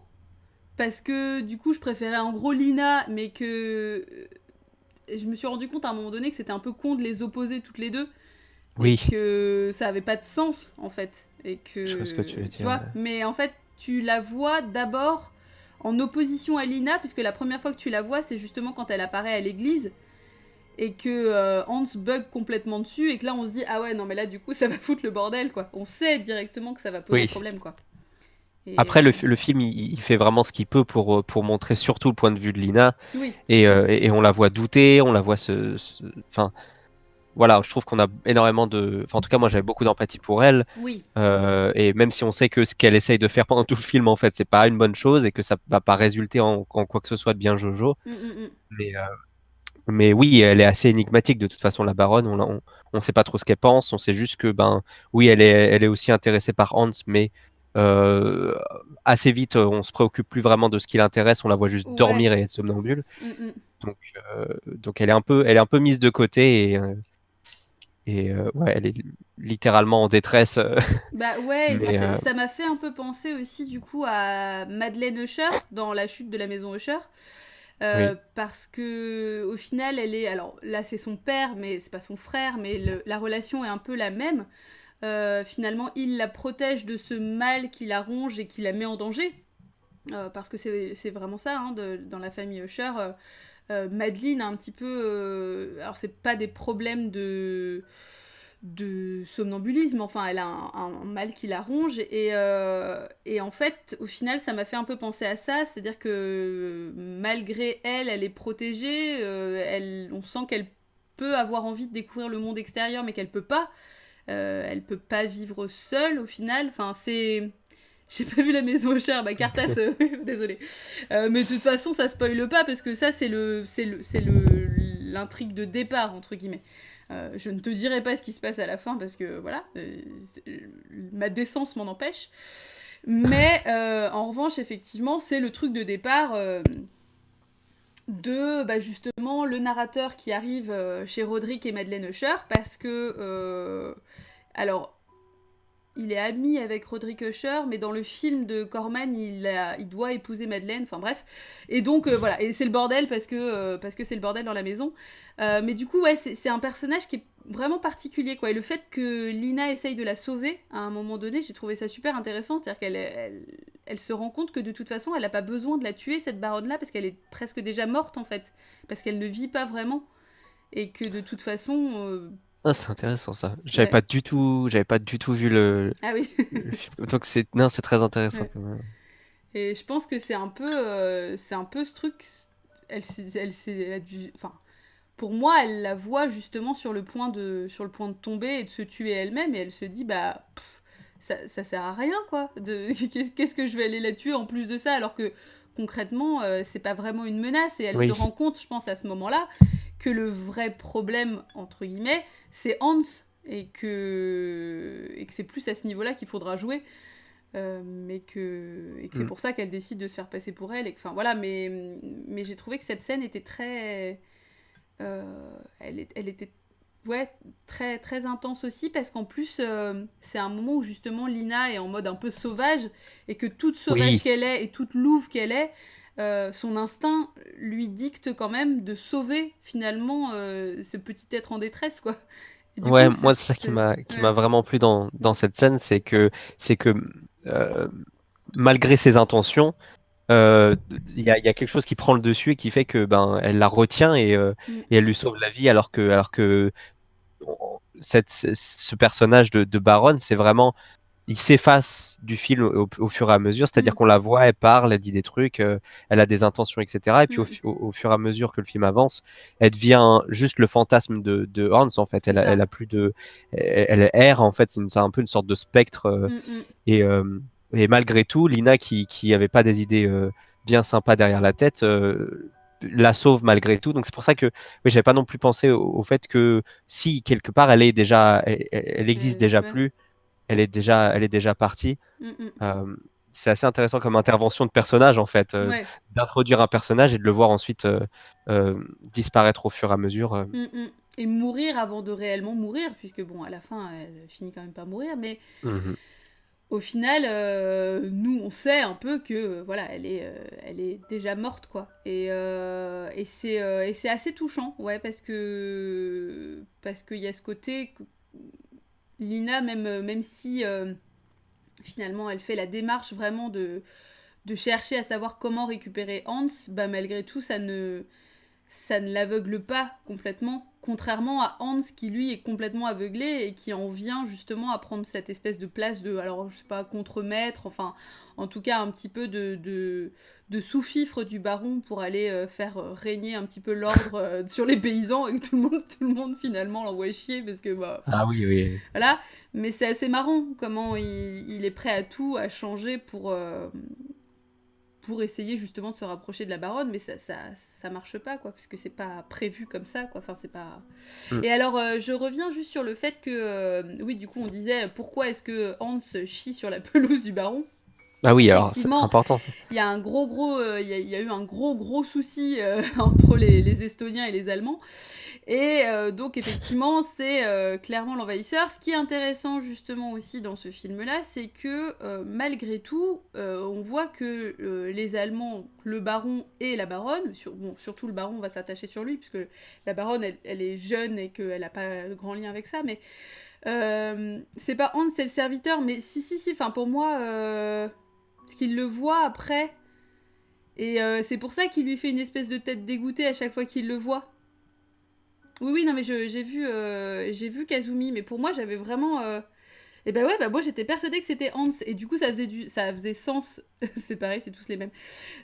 parce que du coup je préférais en gros Lina, mais que je me suis rendu compte à un moment donné que c'était un peu con de les opposer toutes les deux et Oui, que ça avait pas de sens en fait, et je vois ce que tu veux tu dire. vois, mais en fait tu la vois d'abord en opposition à Lina, puisque la première fois que tu la vois c'est justement quand elle apparaît à l'église et que Hans bug complètement dessus et que là on se dit ah ouais non mais là du coup ça va foutre le bordel quoi, on sait directement que ça va poser Oui. problème quoi. Et Après, le film, il fait vraiment ce qu'il peut pour montrer surtout le point de vue de Lina. oui, Et on la voit douter, on la voit Enfin, voilà, je trouve qu'on a énormément de... Enfin, en tout cas, moi, j'avais beaucoup d'empathie pour elle. oui. Et même si on sait que ce qu'elle essaye de faire pendant tout le film, en fait, c'est pas une bonne chose et que ça va pas résulter en quoi que ce soit de bien Jojo. Mm. Mais, mais oui, elle est assez énigmatique de toute façon, la baronne. On sait pas trop ce qu'elle pense. On sait juste que, ben, oui, elle est aussi intéressée par Hans, mais euh, assez vite, on se préoccupe plus vraiment de ce qui l'intéresse. On la voit juste Ouais. dormir et être somnambule. Mm. Donc elle est un peu mise de côté et ouais, elle est littéralement en détresse. Bah ouais, Mais ça m'a fait un peu penser aussi du coup à Madeleine Usher dans La chute de la maison Usher. oui, Parce que au final, elle est. Alors là, c'est son père, mais c'est pas son frère, mais la relation est un peu la même. Finalement, il la protège de ce mal qui la ronge et qui la met en danger. Parce que c'est vraiment ça, hein, dans la famille Usher. Madeleine a un petit peu... alors, c'est pas des problèmes de somnambulisme, enfin elle a un mal qui la ronge et en fait au final ça m'a fait un peu penser à ça, c'est-à-dire que malgré elle, elle est protégée, on sent qu'elle peut avoir envie de découvrir le monde extérieur mais qu'elle peut pas, elle peut pas vivre seule au final, enfin c'est... J'ai pas vu la maison chère, bah Cartas, désolé. Mais de toute façon, ça spoile pas parce que ça, c'est l'intrigue de départ, entre guillemets. Je ne te dirai pas ce qui se passe à la fin parce que voilà, ma décence m'en empêche. Mais en revanche, effectivement, c'est le truc de départ de justement le narrateur qui arrive chez Roderick et Madeleine Usher parce que alors il est ami avec Roderick Usher, mais dans le film de Corman, il doit épouser Madeleine, enfin bref. Et donc, voilà, et c'est le bordel parce que c'est le bordel dans la maison. Mais du coup, ouais, c'est un personnage qui est vraiment particulier, quoi. Et le fait que Lina essaye de la sauver, à un moment donné, j'ai trouvé ça super intéressant. C'est-à-dire qu'elle se rend compte que de toute façon, elle n'a pas besoin de la tuer, cette baronne-là, parce qu'elle est presque déjà morte, en fait. Parce qu'elle ne vit pas vraiment. Et que de toute façon... Ah, c'est intéressant ça. ouais. J'avais pas du tout vu le, Ah oui. le film. Donc non, c'est très intéressant Ouais. quand même. Et je pense que c'est un peu ce truc. Elle a dû, enfin, pour moi, elle la voit justement sur le point de tomber et de se tuer elle-même, et elle se dit bah ça sert à rien quoi. Qu'est-ce que je vais aller la tuer en plus de ça alors que concrètement c'est pas vraiment une menace, et elle se Oui, rend compte, je pense à ce moment-là, que le vrai problème entre guillemets c'est Hans, et que c'est plus à ce niveau-là qu'il faudra jouer. Et que c'est mm. pour ça qu'elle décide de se faire passer pour elle. Enfin voilà, mais j'ai trouvé que cette scène était très. Elle était ouais, très, très intense aussi, parce qu'en plus, c'est un moment où justement Lina est en mode un peu sauvage, et que toute sauvage Oui, qu'elle est et toute louve qu'elle est, son instinct lui dicte quand même de sauver finalement ce petit être en détresse, quoi. Et du ouais, coup, moi c'est ça qui m'a ouais. vraiment plu dans cette scène, c'est que euh, malgré ses intentions, il y a quelque chose qui prend le dessus et qui fait que ben elle la retient Mm, et elle lui sauve la vie alors que ce personnage de Baronne, c'est vraiment il s'efface du film au fur et à mesure, c'est-à-dire mm, qu'on la voit, elle parle, elle dit des trucs, elle a des intentions, etc. Et puis mm. au fur et à mesure que le film avance, elle devient juste le fantasme de Hans, en fait. C'est ça. Elle a plus de, elle erre, en fait, c'est un peu une sorte de spectre. Mm, mm. Et, euh, et malgré tout, Lina, qui avait pas des idées bien sympas derrière la tête, la sauve malgré tout. Donc c'est pour ça que oui, j'avais pas non plus pensé au fait que si quelque part elle existe déjà Ouais. plus, elle est déjà partie. Mm, mm. Euh, c'est assez intéressant comme intervention de personnage en fait, Ouais. d'introduire un personnage et de le voir ensuite disparaître au fur et à mesure. Mm, mm. Et mourir avant de réellement mourir, puisque bon, à la fin, elle finit quand même par mourir, mais Mhm. au final, nous, on sait un peu que, voilà, elle est déjà morte, quoi. Et c'est assez touchant, ouais, parce qu'il y a ce côté, Lina, même si finalement elle fait la démarche vraiment de chercher à savoir comment récupérer Hans, bah malgré tout, ça ne l'aveugle pas complètement, contrairement à Hans qui lui est complètement aveuglé et qui en vient justement à prendre cette espèce de place de, alors je sais pas, contremaître, enfin en tout cas un petit peu de sous-fifre du baron pour aller faire régner un petit peu l'ordre sur les paysans, et que tout le monde finalement l'envoie chier parce que bah Ah oui, oui. voilà. Mais c'est assez marrant comment il est prêt à tout, à changer pour essayer justement de se rapprocher de la baronne, mais ça marche pas, quoi, parce que c'est pas prévu comme ça, quoi. Enfin, c'est pas. Mm. Et alors, je reviens juste sur le fait que, oui, du coup, on disait pourquoi est-ce que Hans chie sur la pelouse du baron. Ah oui, alors c'est Effectivement, important ça. il y a un il y a eu un gros souci entre les Estoniens et les Allemands. Et donc effectivement, c'est clairement l'envahisseur. Ce qui est intéressant justement aussi dans ce film-là, c'est que malgré tout, on voit que les Allemands, le baron et la baronne, bon, surtout le baron va s'attacher sur lui, puisque la baronne, elle est jeune et qu'elle n'a pas de grand lien avec ça, mais c'est pas Hans, c'est le serviteur, mais si, enfin pour moi, ce qu'il le voit après, Et c'est pour ça qu'il lui fait une espèce de tête dégoûtée à chaque fois qu'il le voit. Oui, non, mais j'ai vu Kazumi, mais pour moi, j'avais vraiment... Et bah ouais, bah moi j'étais persuadée que c'était Hans, et du coup ça faisait sens, c'est pareil, c'est tous les mêmes.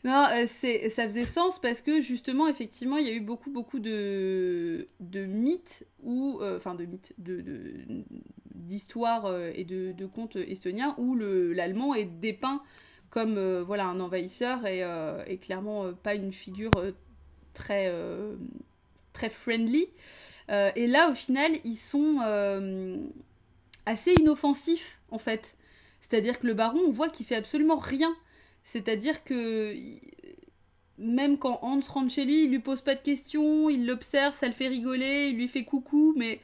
Non, ça faisait sens parce que justement, effectivement, il y a eu beaucoup de mythes, ou, enfin de mythes, d'histoires et de contes estoniens où l'allemand est dépeint comme voilà, un envahisseur et clairement pas une figure très, très friendly. Et là, au final, ils sont assez inoffensifs, en fait. C'est-à-dire que le baron, on voit qu'il fait absolument rien. C'est-à-dire que même quand Hans rentre chez lui, il lui pose pas de questions, il l'observe, ça le fait rigoler, il lui fait coucou, mais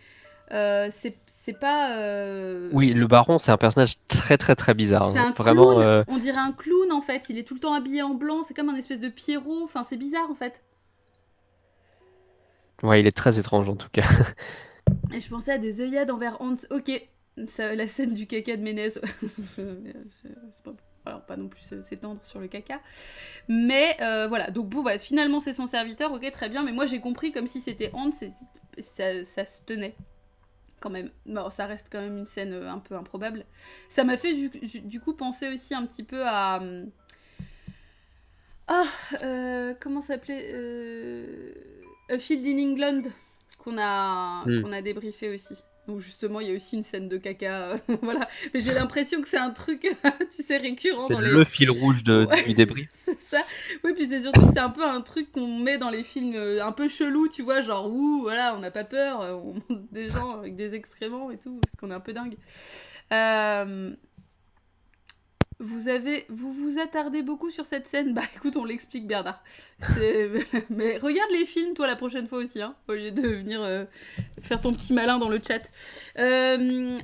c'est pas... Oui, le baron, c'est un personnage très très très bizarre, C'est hein. un Vraiment, clown, on dirait un clown en fait, il est tout le temps habillé en blanc, c'est comme un espèce de Pierrot, enfin c'est bizarre en fait. ouais, il est très étrange en tout cas. Et je pensais à des œillades envers Hans, ok, la scène du caca de Ménez, c'est pas... Alors, pas non plus s'étendre sur le caca. Mais voilà, donc bon, bah, finalement c'est son serviteur, ok, très bien, mais moi j'ai compris comme si c'était Hans, et ça se tenait. Quand même. Bon, ça reste quand même une scène un peu improbable. Ça m'a fait du coup penser aussi un petit peu à... comment ça s'appelait A Field in England, qu'on a débriefé aussi. Où justement il y a aussi une scène de caca, voilà. Mais j'ai l'impression que c'est un truc, tu sais, récurrent C'est dans le les... fil rouge Ouais, du débrief. c'est ça. Oui, puis c'est surtout que c'est un peu un truc qu'on met dans les films un peu chelous, tu vois, genre, ouh, voilà, on n'a pas peur, on monte des gens avec des excréments et tout, parce qu'on est un peu dingue. Vous vous attardez beaucoup sur cette scène. Bah écoute, on l'explique, Bernard. Mais regarde les films, toi, la prochaine fois aussi, hein, au lieu de venir faire ton petit malin dans le chat.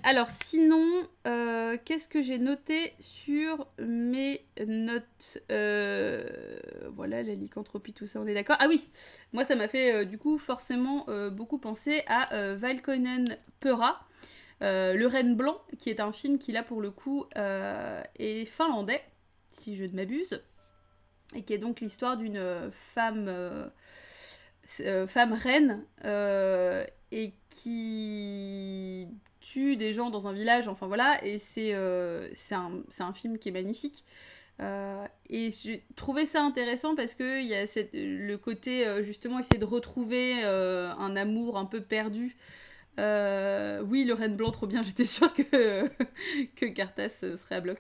Alors, sinon, qu'est-ce que j'ai noté sur mes notes Voilà, la lycanthropie, tout ça, on est d'accord. Ah oui, moi, ça m'a fait, du coup, forcément beaucoup penser à Valkoinen Pera. Le Renne Blanc, qui est un film qui, là, pour le coup, est finlandais, si je ne m'abuse, et qui est donc l'histoire d'une femme reine, et qui tue des gens dans un village, enfin voilà, et c'est un film qui est magnifique. Et j'ai trouvé ça intéressant parce qu'il y a le côté, justement, essayer de retrouver un amour un peu perdu. Oui, le Renne Blanc, trop bien, j'étais sûre que Cartas serait à bloc.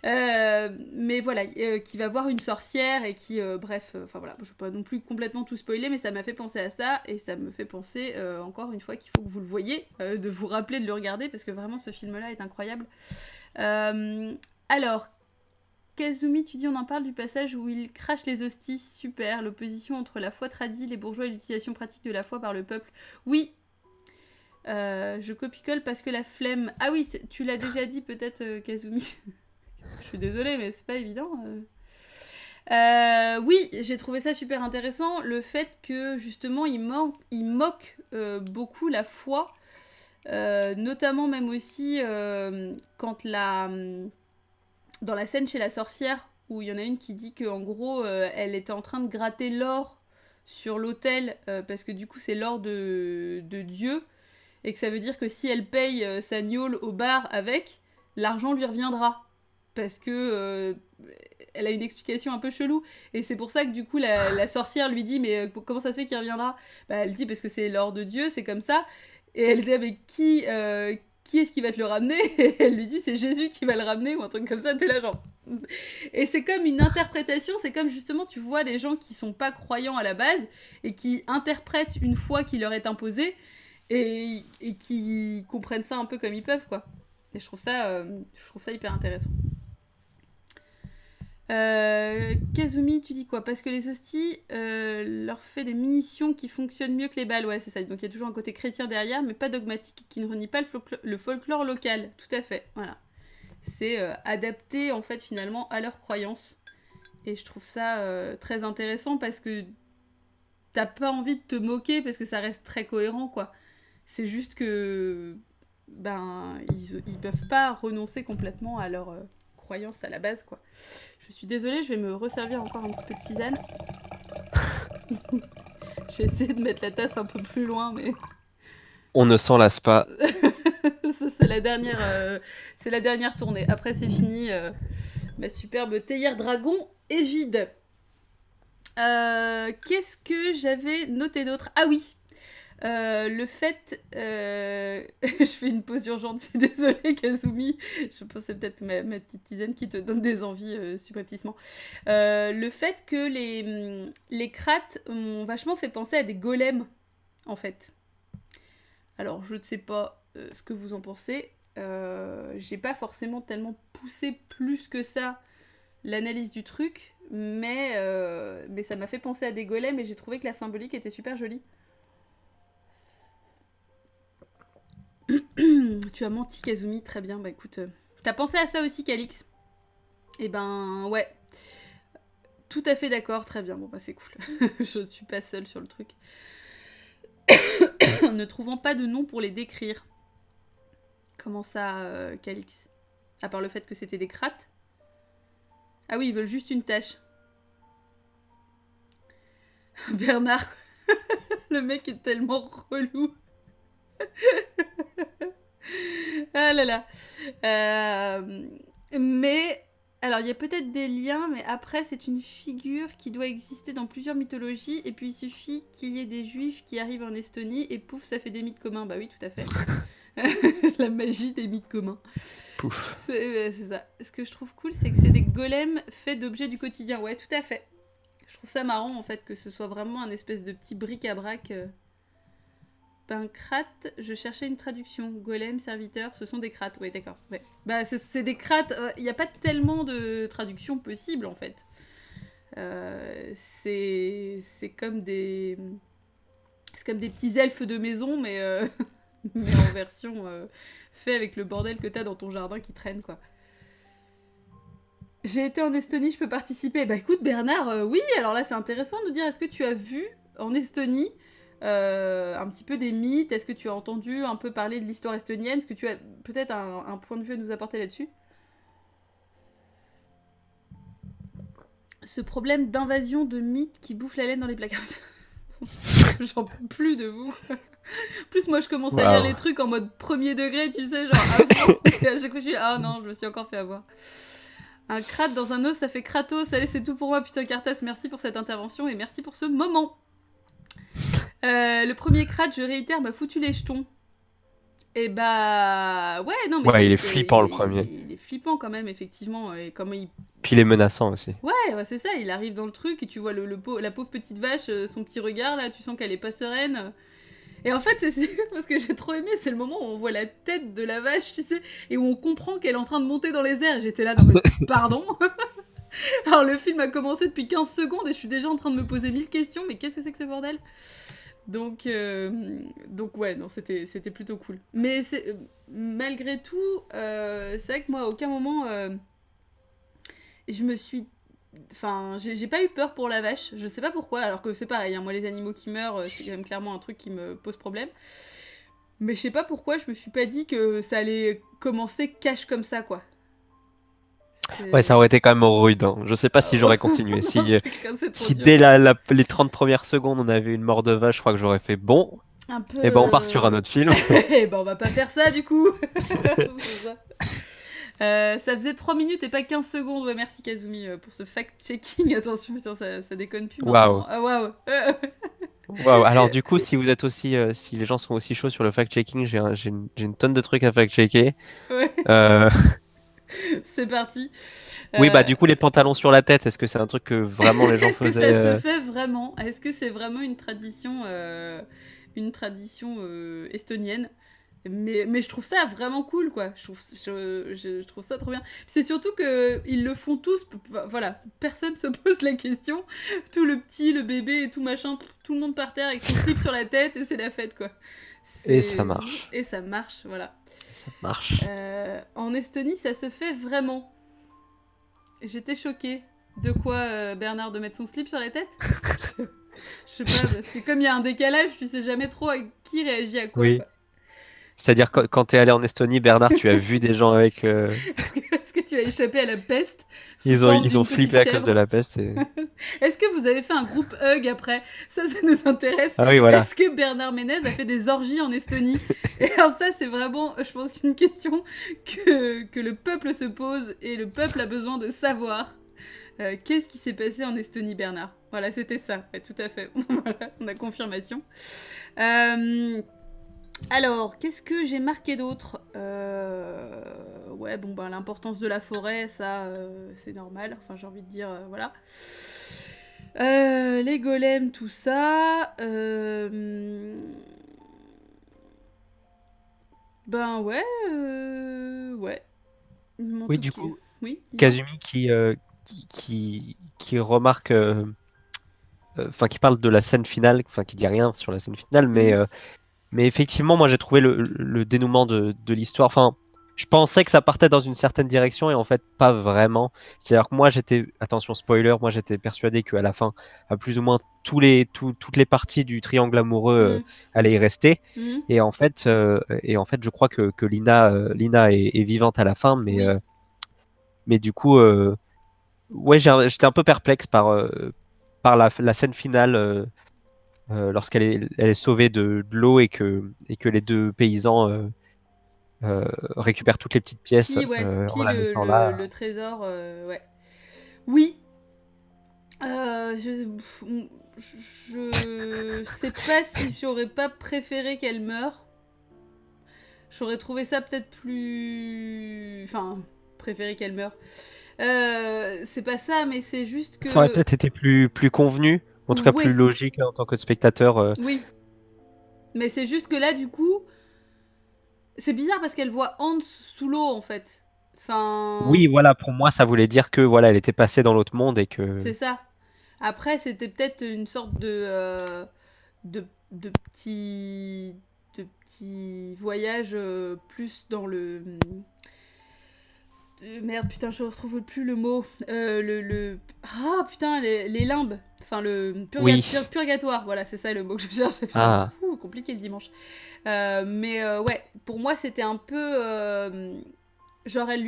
Mais voilà, qui va voir une sorcière et qui, bref, enfin voilà, je ne vais pas non plus complètement tout spoiler, mais ça m'a fait penser à ça, et ça me fait penser, encore une fois, qu'il faut que vous le voyez, de vous rappeler de le regarder, parce que vraiment, ce film-là est incroyable. Alors, Kazumi, tu dis on en parle du passage où il crache les hosties, super, l'opposition entre la foi tradie, les bourgeois et l'utilisation pratique de la foi par le peuple. Oui, je copie-colle parce que la flemme... Ah oui, tu l'as déjà dit peut-être, Kazumi. Je suis désolée, mais c'est pas évident. Oui, j'ai trouvé ça super intéressant, le fait que justement il moque beaucoup la foi, notamment même aussi quand dans la scène chez la sorcière, où il y en a une qui dit qu'en gros elle était en train de gratter l'or sur l'autel, parce que du coup c'est l'or de Dieu, et que ça veut dire que si elle paye sa gnôle au bar avec, l'argent lui reviendra. Parce que elle a une explication un peu chelou. Et c'est pour ça que du coup la sorcière lui dit mais comment ça se fait qu'il reviendra? Bah elle dit parce que c'est l'or de Dieu, c'est comme ça. Et elle dit mais qui est-ce qui va te le ramener? Et elle lui dit c'est Jésus qui va le ramener ou un truc comme ça. T'es là genre... Et c'est comme une interprétation, c'est comme justement tu vois des gens qui sont pas croyants à la base et qui interprètent une foi qui leur est imposée, et qui comprennent ça un peu comme ils peuvent, quoi. Et je trouve ça hyper intéressant. Kazumi, tu dis quoi? Parce que les hosties leur fait des munitions qui fonctionnent mieux que les balles, ouais, c'est ça. Donc il y a toujours un côté chrétien derrière, mais pas dogmatique, qui ne renie pas le folklore local. Tout à fait, voilà. C'est adapté, en fait, finalement, à leurs croyances. Et je trouve ça très intéressant parce que t'as pas envie de te moquer parce que ça reste très cohérent, quoi. C'est juste que ils peuvent pas renoncer complètement à leur croyance à la base, quoi. Je suis désolée, je vais me resservir encore un petit peu de tisane. J'ai essayé de mettre la tasse un peu plus loin, mais On ne s'en lasse pas. ça, c'est la dernière tournée. Après, c'est fini. Ma superbe théière dragon est vide. Qu'est-ce que j'avais noté d'autre? Ah oui, le fait... je fais une pause urgente, je suis désolée Kazumi. Je pense que c'est peut-être ma petite tisane qui te donne des envies subrepticement. Le fait que les krattes m'ont vachement fait penser à des golems, en fait. Alors, je ne sais pas ce que vous en pensez. J'ai pas forcément tellement poussé plus que ça l'analyse du truc, mais ça m'a fait penser à des golems et j'ai trouvé que la symbolique était super jolie. Tu as menti, Kazumi, très bien. Bah écoute, t'as pensé à ça aussi, Calix? Eh ben, ouais. Tout à fait d'accord, très bien. Bon, bah c'est cool. Je suis pas seule sur le truc. Ne trouvant pas de nom pour les décrire. Comment ça, Calix? À part le fait que c'était des krattes? Ah oui, ils veulent juste une tâche. Bernard, le mec est tellement relou. Ah là là. Mais, alors il y a peut-être des liens, mais après c'est une figure qui doit exister dans plusieurs mythologies, et puis il suffit qu'il y ait des juifs qui arrivent en Estonie, et pouf, ça fait des mythes communs. Bah oui, tout à fait. La magie des mythes communs. Pouf. C'est ça. Ce que je trouve cool, c'est que c'est des golems faits d'objets du quotidien. Ouais, tout à fait. Je trouve ça marrant, en fait, que ce soit vraiment un espèce de petit bric-à-brac. Ben, kratt, je cherchais une traduction. Golem, serviteur, ce sont des krattes. Ouais, d'accord. Ouais. Bah, c'est des krattes. Il n'y a pas tellement de traductions possibles, en fait. C'est comme des... C'est comme des petits elfes de maison, mais en version fait avec le bordel que t'as dans ton jardin qui traîne, quoi. J'ai été en Estonie, je peux participer. Bah écoute Bernard, oui, alors là c'est intéressant de nous dire, est-ce que tu as vu en Estonie un petit peu des mythes? Est-ce que tu as entendu un peu parler de l'histoire estonienne? Est-ce que tu as peut-être un point de vue à nous apporter là-dessus? Ce problème d'invasion de mythes qui bouffe la laine dans les placards. J'en peux plus de vous. Plus moi je commence à lire les trucs en mode premier degré, tu sais, genre avant. Et à chaque fois je suis ah non, je me suis encore fait avoir. Un kratt dans un os, ça fait Kratos. Allez, c'est tout pour moi, putain Cartas. Merci pour cette intervention et merci pour ce moment. Le premier kratt, je réitère, m'a foutu les jetons. Et bah... Ouais, non, mais... Ouais, il est flippant, le premier. Il est flippant, quand même, effectivement. Et comment il... Puis il est menaçant aussi. Ouais, c'est ça. Il arrive dans le truc et tu vois la pauvre petite vache, son petit regard, là. Tu sens qu'elle est pas sereine. Et en fait, c'est parce que j'ai trop aimé, c'est le moment où on voit la tête de la vache, tu sais, et où on comprend qu'elle est en train de monter dans les airs. Et j'étais là, non mais pardon. Alors le film a commencé depuis 15 secondes et je suis déjà en train de me poser 1000 questions, mais qu'est-ce que c'est que ce bordel? Donc ouais, non, c'était plutôt cool. Mais malgré tout, c'est vrai que moi, à aucun moment, je me suis... Enfin, j'ai pas eu peur pour la vache, je sais pas pourquoi, alors que c'est pareil, hein, moi les animaux qui meurent, c'est quand même clairement un truc qui me pose problème. Mais je sais pas pourquoi, je me suis pas dit que ça allait commencer cash comme ça, quoi. Ouais, ça aurait été quand même rude, hein. Je sais pas si j'aurais continué. Si dès les 30 premières secondes on avait une mort de vache, je crois que j'aurais fait bon. Un peu... Et ben on part sur un autre film. Et ben on va pas faire ça du coup. Ça faisait 3 minutes et pas 15 secondes. Ouais, merci Kazumi pour ce fact-checking. Attention, putain, ça déconne plus. Waouh. Ah, waouh. Waouh. Alors du coup, si vous êtes aussi, si les gens sont aussi chauds sur le fact-checking, j'ai une tonne de trucs à fact-checker. Ouais. C'est parti. Oui, bah du coup, les pantalons sur la tête, est-ce que c'est un truc que vraiment les gens faisaient? Est-ce que ça se fait vraiment? Est-ce que c'est vraiment une tradition estonienne? Mais je trouve ça vraiment cool, quoi. Je trouve ça trop bien. C'est surtout qu'ils le font tous. Voilà, personne se pose la question. Tout le petit, le bébé et tout machin, tout le monde par terre avec son slip sur la tête et c'est la fête, quoi. Et ça marche. Et ça marche, voilà. Ça marche. En Estonie, ça se fait vraiment. J'étais choquée. De quoi, Bernard, de mettre son slip sur la tête? Je sais pas, parce que comme il y a un décalage, tu sais jamais trop à qui réagit à quoi. Oui. Quoi. C'est-à-dire quand t'es allé en Estonie, Bernard, tu as vu des gens avec... Est-ce que tu as échappé à la peste sous Ils forme ont d'une flippé petite à cause de chèvre? la peste. Est-ce que vous avez fait un groupe hug après? Ça nous intéresse. Ah oui, voilà. Est-ce que Bernard Ménez a fait des orgies en Estonie? Et alors ça, c'est vraiment, je pense, qu'une question que le peuple se pose et le peuple a besoin de savoir. Qu'est-ce qui s'est passé en Estonie, Bernard? Voilà, c'était ça. Ouais, tout à fait. Voilà, on a confirmation. Alors, qu'est-ce que j'ai marqué d'autre? Ouais, bon, ben, l'importance de la forêt, ça, c'est normal. Enfin, j'ai envie de dire, voilà. Les golems, tout ça. Ben, ouais. Ouais. Il me manque Oui, tout du qui... coup, Oui, dis-moi. Kazumi qui remarque, enfin qui parle de la scène finale, enfin qui dit rien sur la scène finale, mais effectivement, moi j'ai trouvé le dénouement de l'histoire. Enfin, je pensais que ça partait dans une certaine direction et en fait pas vraiment. C'est-à-dire que moi j'étais, attention spoiler, moi j'étais persuadé qu'à la fin, à plus ou moins toutes les parties du triangle amoureux Mm. allaient y rester. Mm. Et en fait, je crois que Lina est vivante à la fin, Oui. mais du coup, ouais, j'étais un peu perplexe par la scène finale. Lorsqu'elle elle est sauvée de l'eau et que les deux paysans récupèrent toutes les petites pièces Ouais. en la Le, laissant là. le trésor, ouais. Oui. Je sais pas si j'aurais pas préféré qu'elle meure. J'aurais trouvé ça peut-être plus... Enfin, préféré qu'elle meure. C'est pas ça, mais c'est juste Ça aurait que... peut-être été plus convenu, en tout cas plus Ouais, logique en tant que spectateur. oui. Mais c'est juste que là, du coup, c'est bizarre parce qu'elle voit Hans sous l'eau, en fait. Enfin, Oui, voilà, pour moi, ça voulait dire que voilà, elle était passée dans l'autre monde et que. c'est ça. Après, c'était peut-être une sorte de, de petit... de petit voyage plus dans le... Merde, putain, je retrouve plus le mot. Ah, putain, les limbes. Enfin, le Oui. purgatoire. Voilà, c'est ça le mot que je cherchais. Putain, Ah. compliqué le dimanche. Ouais, pour moi, c'était un peu... genre, elle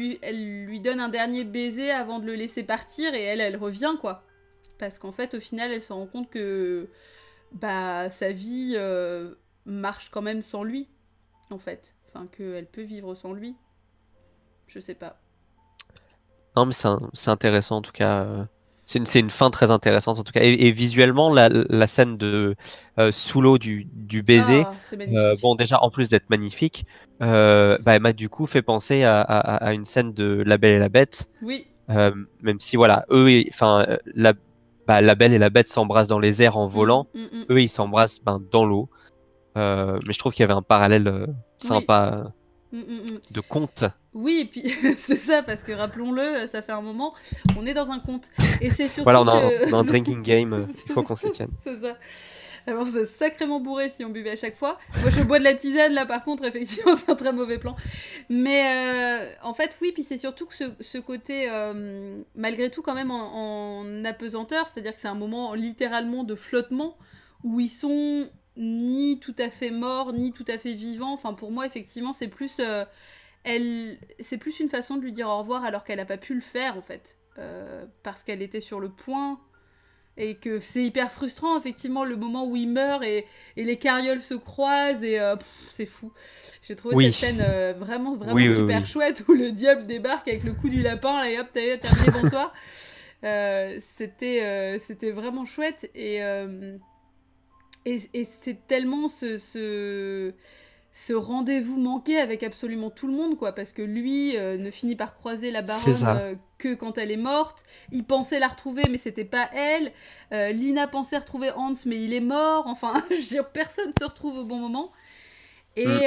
lui donne un dernier baiser avant de le laisser partir et elle revient, quoi. Parce qu'en fait, au final, elle se rend compte que bah, sa vie marche quand même sans lui, en fait. Enfin, qu'elle peut vivre sans lui. Je sais pas. Non, mais c'est intéressant en tout cas. C'est une fin très intéressante en tout cas. Et visuellement, la scène de sous l'eau du baiser, Ah, c'est magnifique. bon déjà en plus d'être magnifique, bah, elle m'a du coup fait penser à une scène de La Belle et la Bête, Oui. même si voilà, enfin la Belle et la Bête s'embrassent dans les airs en Mm, volant, mm, mm. eux ils s'embrassent ben, dans l'eau. Mais je trouve qu'il y avait un parallèle Oui. sympa Mm, mm, mm. de conte. Oui, et puis c'est ça, parce que rappelons-le, ça fait un moment, on est dans un conte. Et c'est Voilà, surtout que... on a un drinking game, il faut qu'on s'y tienne. C'est ça. Alors c'est sacrément bourré si on buvait à chaque fois. Moi je bois de la tisane là par contre effectivement c'est un très mauvais plan. Mais en fait oui puis c'est surtout que ce côté malgré tout quand même en apesanteur, c'est-à-dire que c'est un moment littéralement de flottement où ils sont ni tout à fait morts ni tout à fait vivants. Enfin pour moi effectivement c'est plus c'est plus une façon de lui dire au revoir alors qu'elle a pas pu le faire en fait. Parce qu'elle était sur le point et que c'est hyper frustrant effectivement le moment où il meurt et les carrioles se croisent et c'est fou. J'ai trouvé Oui, cette scène vraiment oui, oui, super oui. chouette où le diable débarque avec le coup du lapin et hop terminé bonsoir. C'était vraiment chouette et c'est tellement ce rendez-vous manqué avec absolument tout le monde, quoi, parce que lui ne finit par croiser la C'est baronne ça. que quand elle est morte. Il pensait la retrouver, mais c'était pas elle. Lina pensait retrouver Hans, mais il est mort. Enfin, je veux dire, personne se retrouve au bon moment. Mm.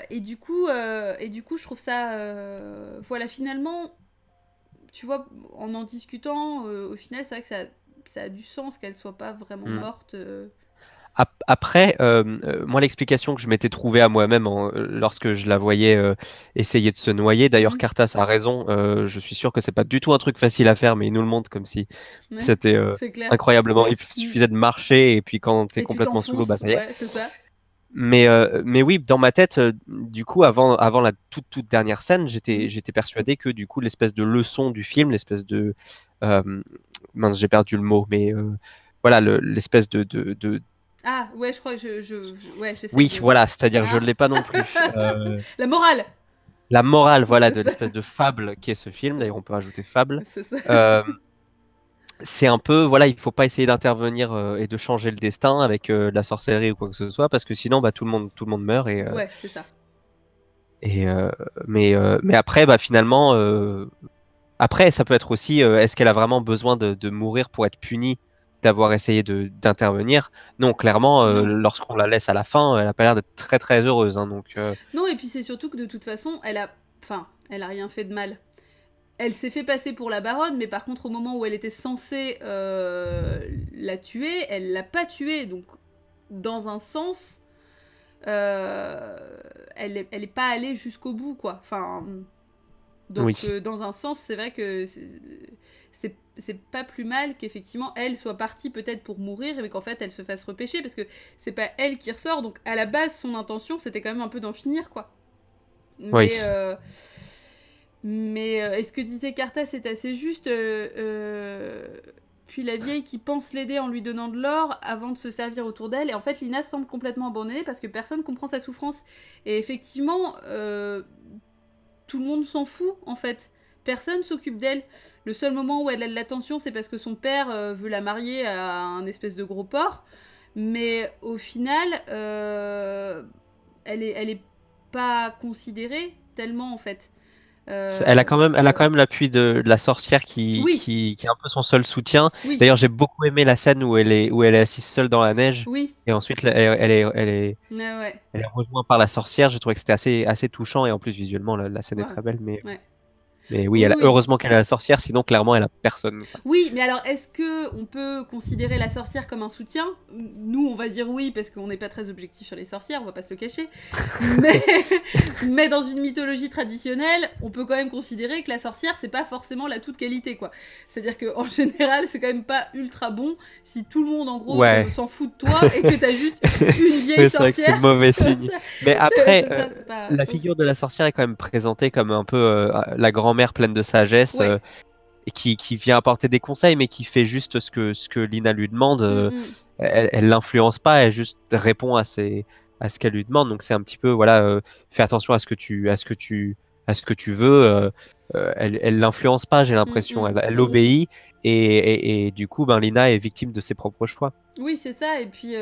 Et du coup, je trouve ça... voilà, finalement, tu vois, en discutant, au final, c'est vrai que ça a du sens qu'elle soit pas vraiment Mm. morte. Après, moi, l'explication que je m'étais trouvée à moi-même lorsque je la voyais essayer de se noyer, d'ailleurs, Mhm. Cartas a raison, je suis sûr que c'est pas du tout un truc facile à faire, mais il nous le montre comme si Ouais, c'était c'est clair. incroyablement. Il Mm. suffisait de marcher et puis quand t'es Et tu complètement sous l'eau, bah t'enfonces, ça y est. ouais, c'est ça. Mais oui, dans ma tête, du coup, avant la toute dernière scène, Mhm. j'étais persuadé que du coup, l'espèce de leçon du film, l'espèce de mince, j'ai perdu le mot, mais voilà, l'espèce de Ah, ouais, je crois que ouais, j'essaye oui, de. voilà, c'est-à-dire je Ah. l'ai pas non plus. La morale. La morale, voilà, C'est de ça. l'espèce de fable qu'est ce film. D'ailleurs, on peut rajouter fable. C'est ça. Euh, c'est un peu, voilà, il faut pas essayer d'intervenir et de changer le destin avec de la sorcellerie ou quoi que ce soit, parce que sinon, bah, tout le monde meurt Ouais, c'est ça. et mais après, bah, finalement, après, ça peut être aussi, est-ce qu'elle a vraiment besoin de mourir pour être punie d'avoir essayé d'intervenir? Non, clairement, Non. lorsqu'on la laisse à la fin, elle a pas l'air d'être très très heureuse, hein, donc Non, et puis c'est surtout que de toute façon, enfin, elle a rien fait de mal. Elle s'est fait passer pour la baronne, mais par contre, au moment où elle était censée la tuer, elle l'a pas tuée. Donc, dans un sens, euh, elle est pas allée jusqu'au bout, quoi. Enfin, donc, oui, dans un sens, c'est vrai que c'est pas plus mal qu'effectivement elle soit partie peut-être pour mourir, mais qu'en fait elle se fasse repêcher parce que c'est pas elle qui ressort. Donc, à la base, son intention c'était quand même un peu d'en finir, quoi. oui. Mais et ce que disait Cartas c'est assez juste. Puis la vieille qui pense l'aider en lui donnant de l'or avant de se servir autour d'elle. Et en fait, Lina semble complètement abandonnée parce que personne comprend sa souffrance. Et effectivement, tout le monde s'en fout en fait. Personne s'occupe d'elle. Le seul moment où elle a de l'attention, c'est parce que son père veut la marier à un espèce de gros porc. Mais au final, elle est pas considérée tellement en fait. Elle Euh, a quand même l'appui de la sorcière oui, qui est un peu son seul soutien. oui, D'ailleurs, j'ai beaucoup aimé la scène où elle est assise seule dans la neige oui. et ensuite Ouais, ouais. elle est rejointe par la sorcière. J'ai trouvé que c'était assez touchant et en plus visuellement la scène est Ouais. très belle. Mais, Ouais. mais oui, Oui, oui. heureusement qu'elle a la sorcière, sinon clairement elle a personne, quoi. Oui, mais alors est-ce que on peut considérer la sorcière comme un soutien? Nous, on va dire oui parce qu'on n'est pas très objectif sur les sorcières, on va pas se le cacher. Mais mais dans une mythologie traditionnelle, on peut quand même considérer que la sorcière c'est pas forcément la toute qualité, quoi. C'est-à-dire que en général, c'est quand même pas ultra bon si tout le monde en gros Ouais. s'en fout de toi et que t'as juste une vieille Oui, c'est vrai que c'est sorcière mauvais comme signe. ça. Mais après, C'est ça, c'est la pas ouf. figure de la sorcière est quand même présentée comme un peu la grand-mère pleine de sagesse. Ouais. Et qui vient apporter des conseils, mais qui fait juste ce que Lina lui demande. Mm, mm. Elle l'influence pas, elle juste répond à ce qu'elle lui demande. Donc c'est un petit peu, voilà, fais attention à ce que tu veux. Elle l'influence pas, j'ai Mm, l'impression. mm. Elle obéit et du coup, ben Lina est victime de ses propres choix. Oui, c'est ça. Et puis,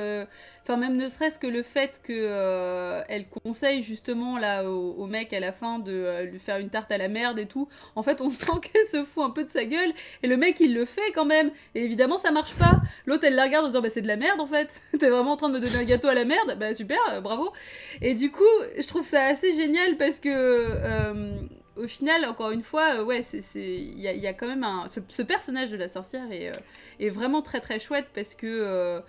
enfin, même ne serait-ce que le fait que elle conseille justement là au mec à la fin de lui faire une tarte à la merde et tout. En fait, on sent qu'elle se fout un peu de sa gueule. Et le mec, il le fait quand même. Et évidemment, ça marche pas. L'autre, elle la regarde en disant, bah c'est de la merde en fait. T'es vraiment en train de me donner un gâteau à la merde. Bah super, bravo. Et du coup, je trouve ça assez génial parce que au final, encore une fois, ouais, il y a quand même ce personnage de la sorcière est vraiment très très chouette parce que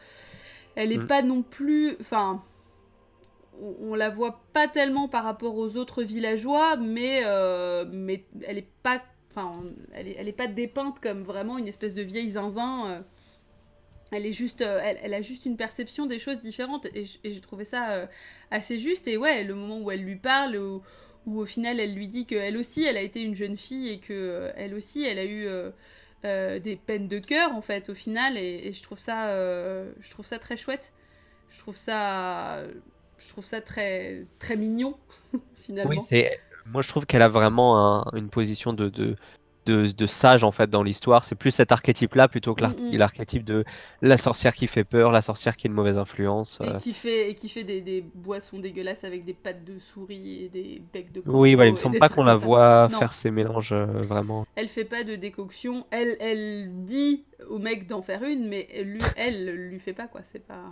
elle est Mm. pas non plus. Enfin, on la voit pas tellement par rapport aux autres villageois, mais elle est pas. Enfin, elle est pas dépeinte comme vraiment une espèce de vieille zinzin. Elle est juste, elle a juste une perception des choses différentes et j'ai trouvé ça assez juste. Et ouais, le moment où elle lui parle, où au final elle lui dit qu'elle aussi, elle a été une jeune fille et que elle aussi, elle a eu des peines de cœur en fait au final. Et je trouve ça très chouette. Je trouve ça, je trouve ça très très mignon Oui, finalement. moi je trouve qu'elle a vraiment une position de sage en fait dans l'histoire. C'est plus cet archétype-là plutôt que Mm, mm. l'archétype de la sorcière qui fait peur, la sorcière qui est une mauvaise influence. Et qui fait des boissons dégueulasses avec des pattes de souris et des becs de Oui, voilà, il me corbeau et semble des pas trucs qu'on comme la ça. voit Non, faire ces mélanges vraiment. elle fait pas de décoction. Elle dit au mec d'en faire une, mais elle lui fait pas quoi. C'est pas.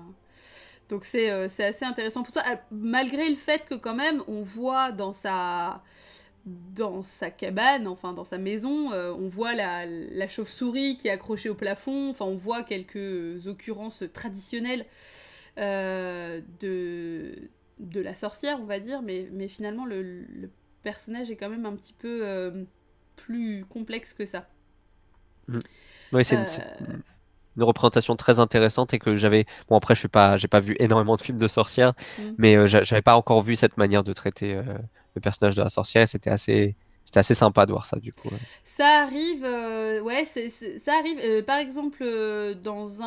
Donc c'est assez intéressant pour ça. Malgré le fait que quand même on voit dans sa cabane, enfin dans sa maison, on voit la chauve-souris qui est accrochée au plafond. Enfin on voit quelques occurrences traditionnelles de la sorcière, on va dire. Mais finalement le personnage est quand même un petit peu plus complexe que ça. Mm. Oui, Euh, une représentation très intéressante et que j'avais. Bon, après, j'ai pas vu énormément de films de sorcières, Mm. mais j'avais pas encore vu cette manière de traiter le personnage de la sorcière et c'était assez sympa de voir ça, du coup. Ouais. Ça arrive, ouais, ça arrive. Par exemple, dans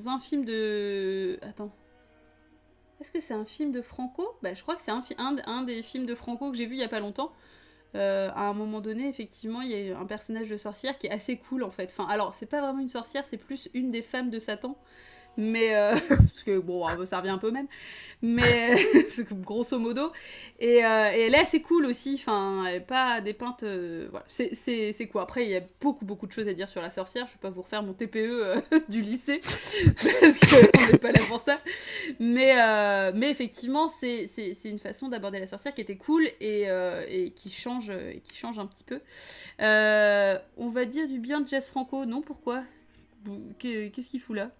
un film de. Attends. Est-ce que c'est un film de Franco? Bah, je crois que c'est un des films de Franco que j'ai vu il y a pas longtemps. À un moment donné, effectivement, il y a un personnage de sorcière qui est assez cool en fait. Enfin, alors, c'est pas vraiment une sorcière, c'est plus une des femmes de Satan. Mais. Parce que, bon, ça revient un peu au même. Mais. Grosso modo. Et elle est assez cool aussi. Enfin, elle est pas dépeinte. Voilà. C'est quoi. Après, il y a beaucoup de choses à dire sur la sorcière. Je vais pas vous refaire mon TPE du lycée. Parce qu'on n'est pas là pour ça. Mais effectivement, c'est une façon d'aborder la sorcière qui était cool et qui change un petit peu. On va dire du bien de Jess Franco, non? Pourquoi? Qu'est-ce qu'il fout là?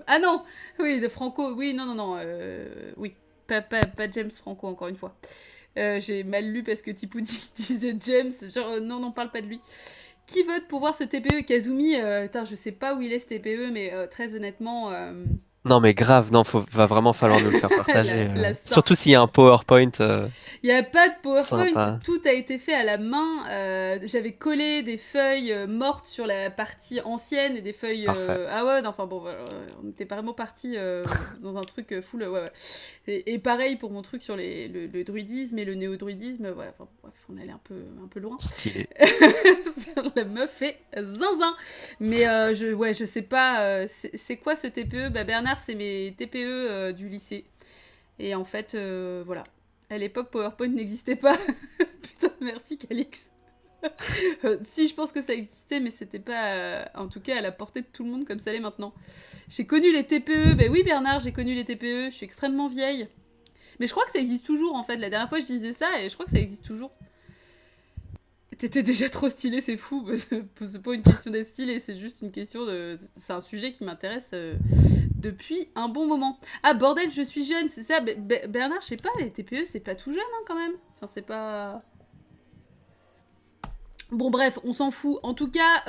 Ah non! Oui, de Franco, oui, non, oui. Pas James Franco, encore une fois. J'ai mal lu parce que Tipoudi disait James, genre non, parle pas de lui. Qui vote pour voir ce TPE? Kazumi, je sais pas où il est ce TPE, mais très honnêtement, Non, mais grave, non, va vraiment falloir nous le faire la, partager. la Surtout sorcière. s'il y a un PowerPoint Il n'y a pas de PowerPoint, sympa. tout a été fait à la main. J'avais collé des feuilles mortes sur la partie ancienne et des feuilles. Parfait. Ah ouais, non, enfin bon, voilà, on était vraiment parti dans un truc full. Ouais, ouais. Et pareil pour mon truc sur le druidisme et le néo-druidisme. Ouais, enfin, bref, on allait un peu loin. Stylé. La meuf est zinzin. Mais je sais pas. C'est quoi ce TPE? Bah, Bernard, c'est mes TPE du lycée. Et en fait, voilà. À l'époque, PowerPoint n'existait pas. Putain, merci Calix. Si, je pense que ça existait, mais c'était pas, en tout cas, à la portée de tout le monde comme ça l'est maintenant. J'ai connu les TPE. Ben oui, Bernard, j'ai connu les TPE. Je suis extrêmement vieille. Mais je crois que ça existe toujours, en fait. La dernière fois, je disais ça, et je crois que ça existe toujours. T'étais déjà trop stylé, c'est fou. C'est pas une question d'être stylé, c'est juste une question de. C'est un sujet qui m'intéresse depuis un bon moment. Ah, bordel, je suis jeune, c'est ça. Bernard, je sais pas, les TPE, c'est pas tout jeune, hein, quand même. Enfin, c'est pas. Bon, bref, on s'en fout. En tout cas,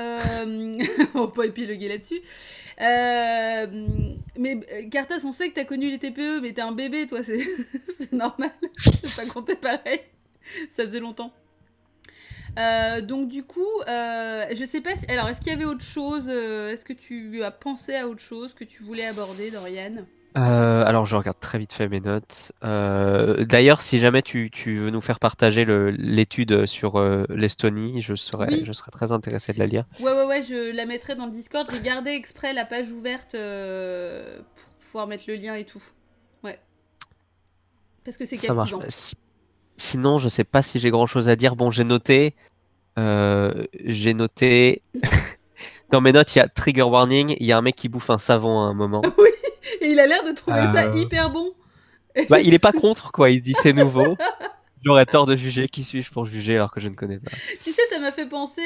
on va pas épiloguer là-dessus. Mais Cartas, on sait que t'as connu les TPE, mais t'es un bébé, toi, c'est normal. C'est pas compté pareil. Ça faisait longtemps. Donc du coup, je sais pas si... Alors, est-ce qu'il y avait autre chose? Est-ce que tu as pensé à autre chose que tu voulais aborder, Dorian? Alors, je regarde très vite fait mes notes. D'ailleurs, si jamais tu veux nous faire partager l'étude sur l'Estonie, Oui, je serais très intéressé de la lire. ouais, je la mettrai dans le Discord. J'ai gardé exprès la page ouverte pour pouvoir mettre le lien et tout. Ouais, parce que c'est Ça marche. captivant. Sinon, je sais pas si j'ai grand-chose à dire. Bon, j'ai noté. Dans mes notes, il y a trigger warning. Il y a un mec qui bouffe un savon à un moment. Oui, et il a l'air de trouver ça Euh, hyper bon. Et Bah, il est j'étais- pas contre, quoi. Il dit c'est nouveau. J'aurais tort de juger. Qui suis-je pour juger alors que je ne connais pas? Tu sais, ça m'a fait penser,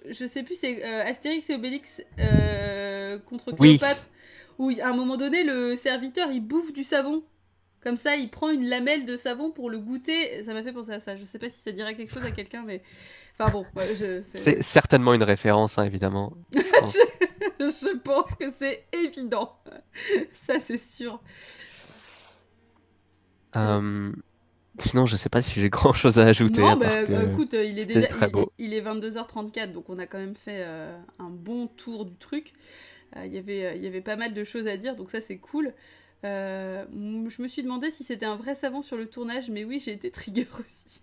je sais plus, c'est Astérix et Obélix contre Oui. Cléopâtre, où à un moment donné, le serviteur, il bouffe du savon. Comme ça, il prend une lamelle de savon pour le goûter. Ça m'a fait penser à ça. Je sais pas si ça dirait quelque chose à quelqu'un, mais... Enfin bon, ouais, C'est certainement une référence, hein, évidemment. Je pense. je pense que c'est évident. Ça, c'est sûr. Euh, Sinon, je sais pas si j'ai grand-chose à ajouter Non, à part que écoute, c'était très beau. il est 22h34, donc on a quand même fait un bon tour du truc. Il y avait pas mal de choses à dire, donc ça c'est cool. Je me suis demandé si c'était un vrai savon sur le tournage, mais oui, j'ai été trigger aussi.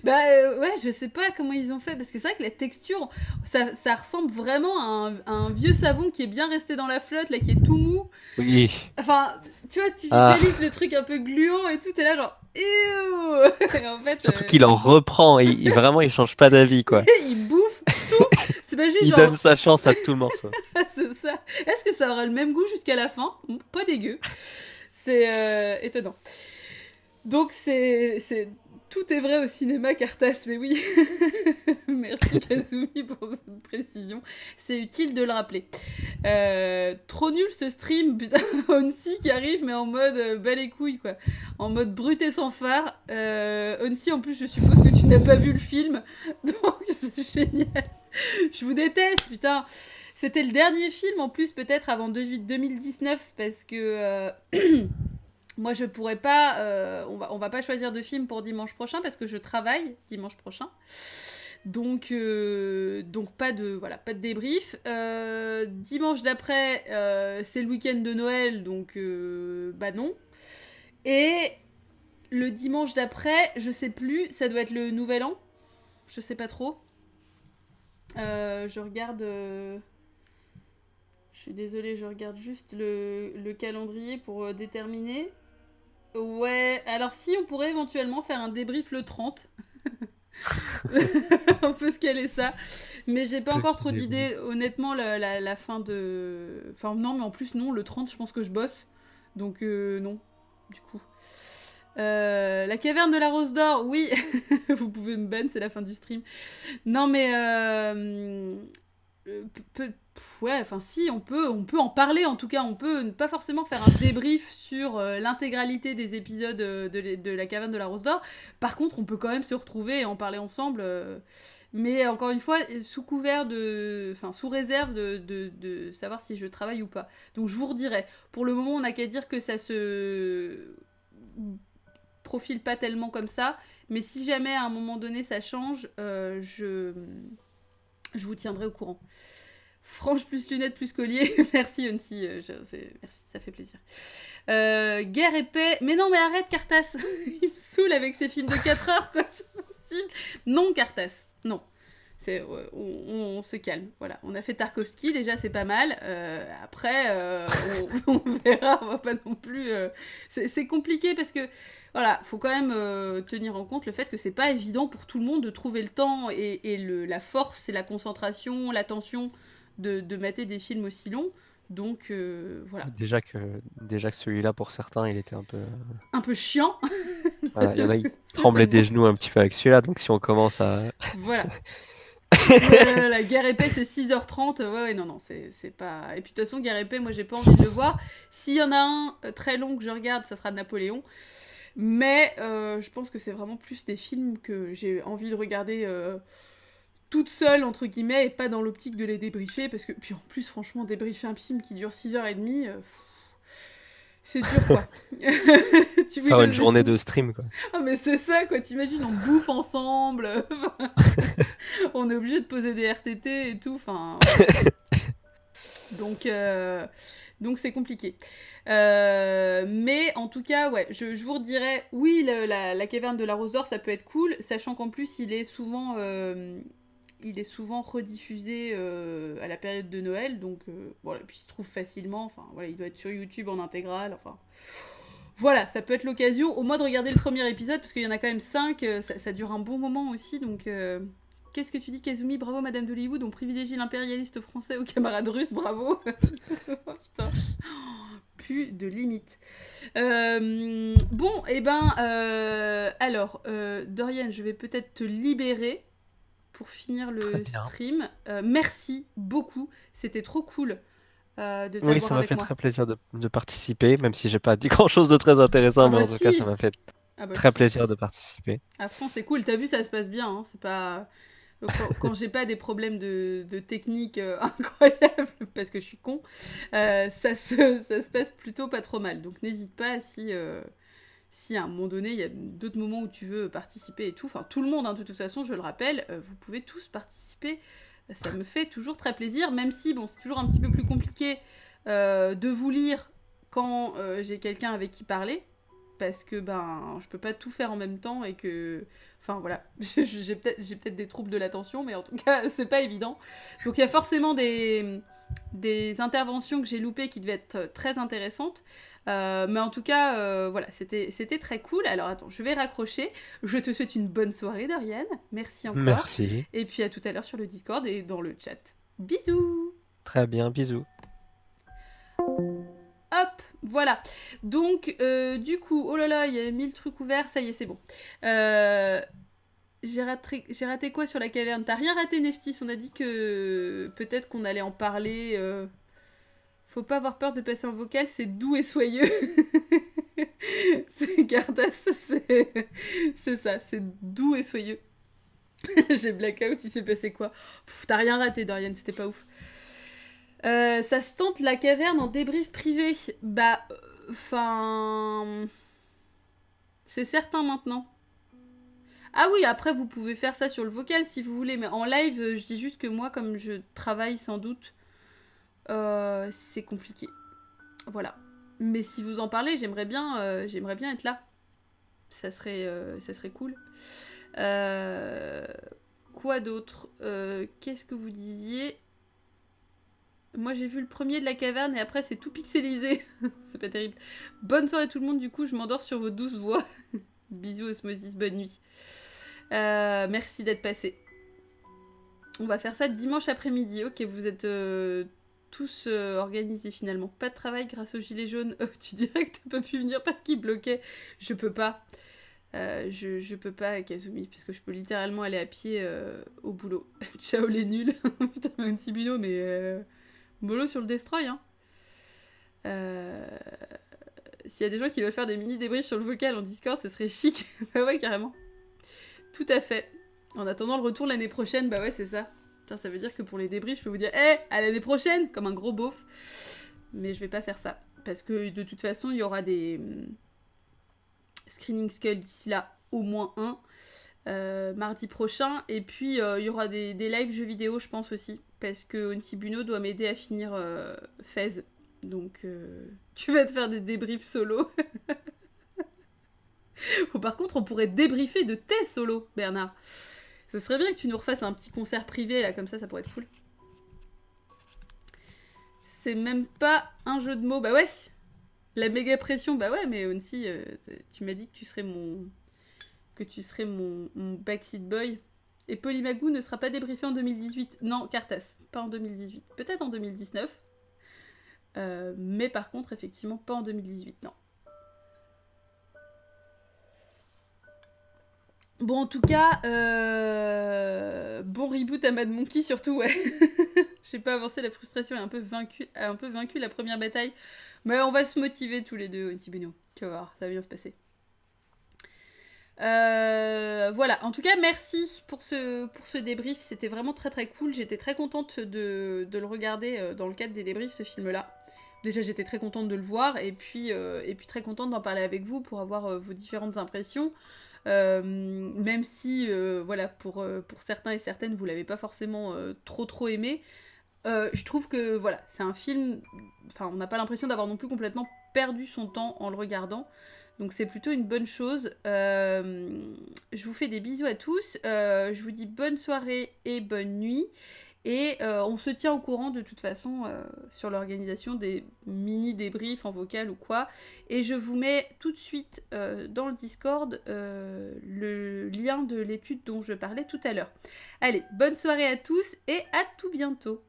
Ouais, je sais pas comment ils ont fait, parce que c'est vrai que la texture, ça ressemble vraiment à un vieux savon qui est bien resté dans la flotte, là, qui est tout mou. Oui. Enfin, tu vois, tu Ah, visualises le truc un peu gluant et tout, t'es là genre, ew. Et en fait, surtout qu'il en reprend. Vraiment, il change pas d'avis, quoi. il bouffe tout. C'est pas juste Il genre, donne sa chance à tout le morceau. c'est ça. Est-ce que ça aura le même goût jusqu'à la fin? Pas dégueu. C'est étonnant. Donc tout est vrai au cinéma, Cartas, mais oui. Merci Kazumi pour cette précision. C'est utile de le rappeler. Trop nul ce stream, putain. Onsi qui arrive, mais en mode bas les couilles, quoi. En mode brut et sans phare. Onsi, en plus, je suppose que tu n'as pas vu le film. Donc c'est génial. Je vous déteste, putain. C'était le dernier film, en plus, peut-être avant 2019, parce que moi, je pourrais pas... on va pas choisir de film pour dimanche prochain, parce que je travaille dimanche prochain. Donc pas de débrief. Dimanche d'après, c'est le week-end de Noël, donc bah non. Et le dimanche d'après, je sais plus, ça doit être le Nouvel An. Je sais pas trop. Je regarde... Je suis désolée, je regarde juste le calendrier pour déterminer. Ouais, alors si on pourrait éventuellement faire un débrief le 30. On peut se caler ça. Mais j'ai pas encore trop d'idées. Honnêtement, la fin de... Enfin non, mais en plus non, le 30 je pense que je bosse. Donc non, du coup. La caverne de la Rose d'Or, oui. Vous pouvez me ban, c'est la fin du stream. Non mais... ouais, enfin si, on peut en parler en tout cas, on peut pas forcément faire un débrief sur l'intégralité des épisodes de la caverne de la Rose d'Or. Par contre, on peut quand même se retrouver et en parler ensemble. Mais encore une fois, sous couvert de... Enfin, sous réserve de savoir si je travaille ou pas. Donc je vous redirai. Pour le moment, on n'a qu'à dire que ça se profile pas tellement comme ça. Mais si jamais à un moment donné ça change, je vous tiendrai au courant. Franche plus lunettes plus collier. Merci Unsi, merci, ça fait plaisir. Guerre et paix. Mais non, mais arrête Cartas. Il me saoule avec ses films de 4 heures, quoi. C'est possible. Non, Cartas. Non. On se calme. Voilà. On a fait Tarkovsky, déjà c'est pas mal. Après, on verra. On va pas non plus... C'est compliqué parce que... Voilà, faut quand même tenir en compte le fait que c'est pas évident pour tout le monde de trouver le temps et la force et la concentration, l'attention de mater des films aussi longs. Donc voilà. Déjà que celui-là, pour certains, il était un peu... Un peu chiant. Voilà, il y en a qui tremblaient des genoux un petit peu avec celui-là, donc si on commence à... Voilà. La guerre épée, c'est 6h30. Ouais, non, c'est pas... Et puis de toute façon, guerre épée, moi, j'ai pas envie de le voir. S'il y en a un très long que je regarde, ça sera Napoléon. Mais je pense que c'est vraiment plus des films que j'ai envie de regarder toute seule, entre guillemets, et pas dans l'optique de les débriefer, parce que, puis en plus, franchement, débriefer un film qui dure 6h30, c'est dur, quoi. Faire une journée de stream, quoi. Ah, mais c'est ça, quoi, t'imagines, on bouffe ensemble, on est obligé de poser des RTT et tout, enfin... Donc c'est compliqué. Mais en tout cas, ouais, je vous redirais, oui, la caverne de la Rose d'Or, ça peut être cool, sachant qu'en plus, il est souvent rediffusé à la période de Noël, donc voilà, puis il se trouve facilement, enfin voilà, il doit être sur YouTube en intégrale, enfin... Voilà, ça peut être l'occasion, au moins de regarder le premier épisode, parce qu'il y en a quand même 5, ça dure un bon moment aussi, donc... Qu'est-ce que tu dis, Kazumi? Bravo, Madame d'Hollywood, on privilégie l'impérialiste français aux camarades russes, bravo. Oh, putain, plus de limites. Bon, et alors, Dorian, je vais peut-être te libérer pour finir le stream. Merci beaucoup, c'était trop cool de t'avoir avec moi. Oui, ça m'a fait très plaisir de participer, même si j'ai pas dit grand-chose de très intéressant, mais en tout cas, ça m'a fait très plaisir de participer. À fond, c'est cool, t'as vu, ça se passe bien, hein, c'est pas... Quand j'ai pas des problèmes de technique incroyables, parce que je suis con, ça se passe plutôt pas trop mal. Donc n'hésite pas si à un moment donné, il y a d'autres moments où tu veux participer et tout. Enfin, tout le monde, hein, de toute façon, je le rappelle, vous pouvez tous participer. Ça me fait toujours très plaisir, même si, bon, c'est toujours un petit peu plus compliqué de vous lire quand j'ai quelqu'un avec qui parler. Parce que je peux pas tout faire en même temps et que... Enfin voilà, j'ai peut-être des troubles de l'attention, mais en tout cas, c'est pas évident. Donc il y a forcément des interventions que j'ai loupées qui devaient être très intéressantes. Mais en tout cas, voilà, c'était très cool. Alors attends, je vais raccrocher. Je te souhaite une bonne soirée, Dorian. Merci encore. Merci. Et puis à tout à l'heure sur le Discord et dans le chat. Bisous. Très bien, bisous. Hop, voilà. Donc, du coup, oh là là, il y a 1000 trucs ouverts, ça y est, c'est bon. J'ai raté quoi sur la caverne? T'as rien raté, Neftis, on a dit que peut-être qu'on allait en parler. Faut pas avoir peur de passer en vocal, c'est doux et soyeux. C'est Gardas, c'est ça, c'est doux et soyeux. J'ai blackout, il s'est passé quoi? T'as rien raté, Dorian, c'était pas ouf. Ça se tente la caverne en débrief privé. Bah, enfin... c'est certain maintenant. Ah oui, après vous pouvez faire ça sur le vocal si vous voulez, mais en live, je dis juste que moi, comme je travaille sans doute, c'est compliqué. Voilà. Mais si vous en parlez, j'aimerais bien être là. Ça serait cool. Quoi d'autre? Qu'est-ce que vous disiez? Moi j'ai vu le premier de la caverne et après c'est tout pixelisé. C'est pas terrible. Bonne soirée tout le monde, du coup je m'endors sur vos douces voix. Bisous Osmosis, bonne nuit. Merci d'être passé. On va faire ça dimanche après-midi. Ok, vous êtes tous organisés finalement. Pas de travail grâce aux gilets jaunes. Tu dirais que t'as pas pu venir parce qu'ils bloquaient. Je peux pas. Je peux pas, Kazumi, puisque je peux littéralement aller à pied au boulot. Ciao les nuls. Putain, un petit bino, mais mollo sur le destroy, hein. S'il y a des gens qui veulent faire des mini débriefs sur le vocal en Discord, ce serait chic. Bah ouais, carrément. Tout à fait. En attendant le retour l'année prochaine, bah ouais, c'est ça. Putain, ça veut dire que pour les débriefs, je peux vous dire, à l'année prochaine, comme un gros beauf. Mais je vais pas faire ça. Parce que de toute façon, il y aura des Screening Skull d'ici là, au moins un. Mardi prochain. Et puis, il y aura des lives jeux vidéo, je pense aussi. Parce que Onsibuno doit m'aider à finir Fez. Donc, tu vas te faire des débriefs solo. Oh, par contre, on pourrait débriefer de tes solos, Bernard. Ce serait bien que tu nous refasses un petit concert privé, là, comme ça pourrait être cool. C'est même pas un jeu de mots. Bah ouais. La méga pression, bah ouais, mais Onsi, tu m'as dit que tu serais mon backseat boy. Et Polymagou ne sera pas débriefé en 2018. Non, Cartas, pas en 2018. Peut-être en 2019. Mais par contre, effectivement, pas en 2018, non. Bon, en tout cas, bon reboot à Mad Monkey, surtout, ouais. J'ai pas avancé, la frustration est un peu vaincue la première bataille. Mais on va se motiver tous les deux, Onsibuno. Tu vas voir, ça va bien se passer. Voilà, en tout cas merci pour ce débrief, c'était vraiment très très cool, j'étais très contente de le regarder dans le cadre des débriefs, ce film là. Déjà j'étais très contente de le voir et puis très contente d'en parler avec vous pour avoir vos différentes impressions, même si voilà, pour certains et certaines vous l'avez pas forcément trop aimé. Je trouve que voilà, c'est un film, enfin on n'a pas l'impression d'avoir non plus complètement perdu son temps en le regardant. Donc c'est plutôt une bonne chose. Je vous fais des bisous à tous. Je vous dis bonne soirée et bonne nuit. Et on se tient au courant de toute façon sur l'organisation des mini débriefs en vocal ou quoi. Et je vous mets tout de suite dans le Discord le lien de l'étude dont je parlais tout à l'heure. Allez, bonne soirée à tous et à tout bientôt.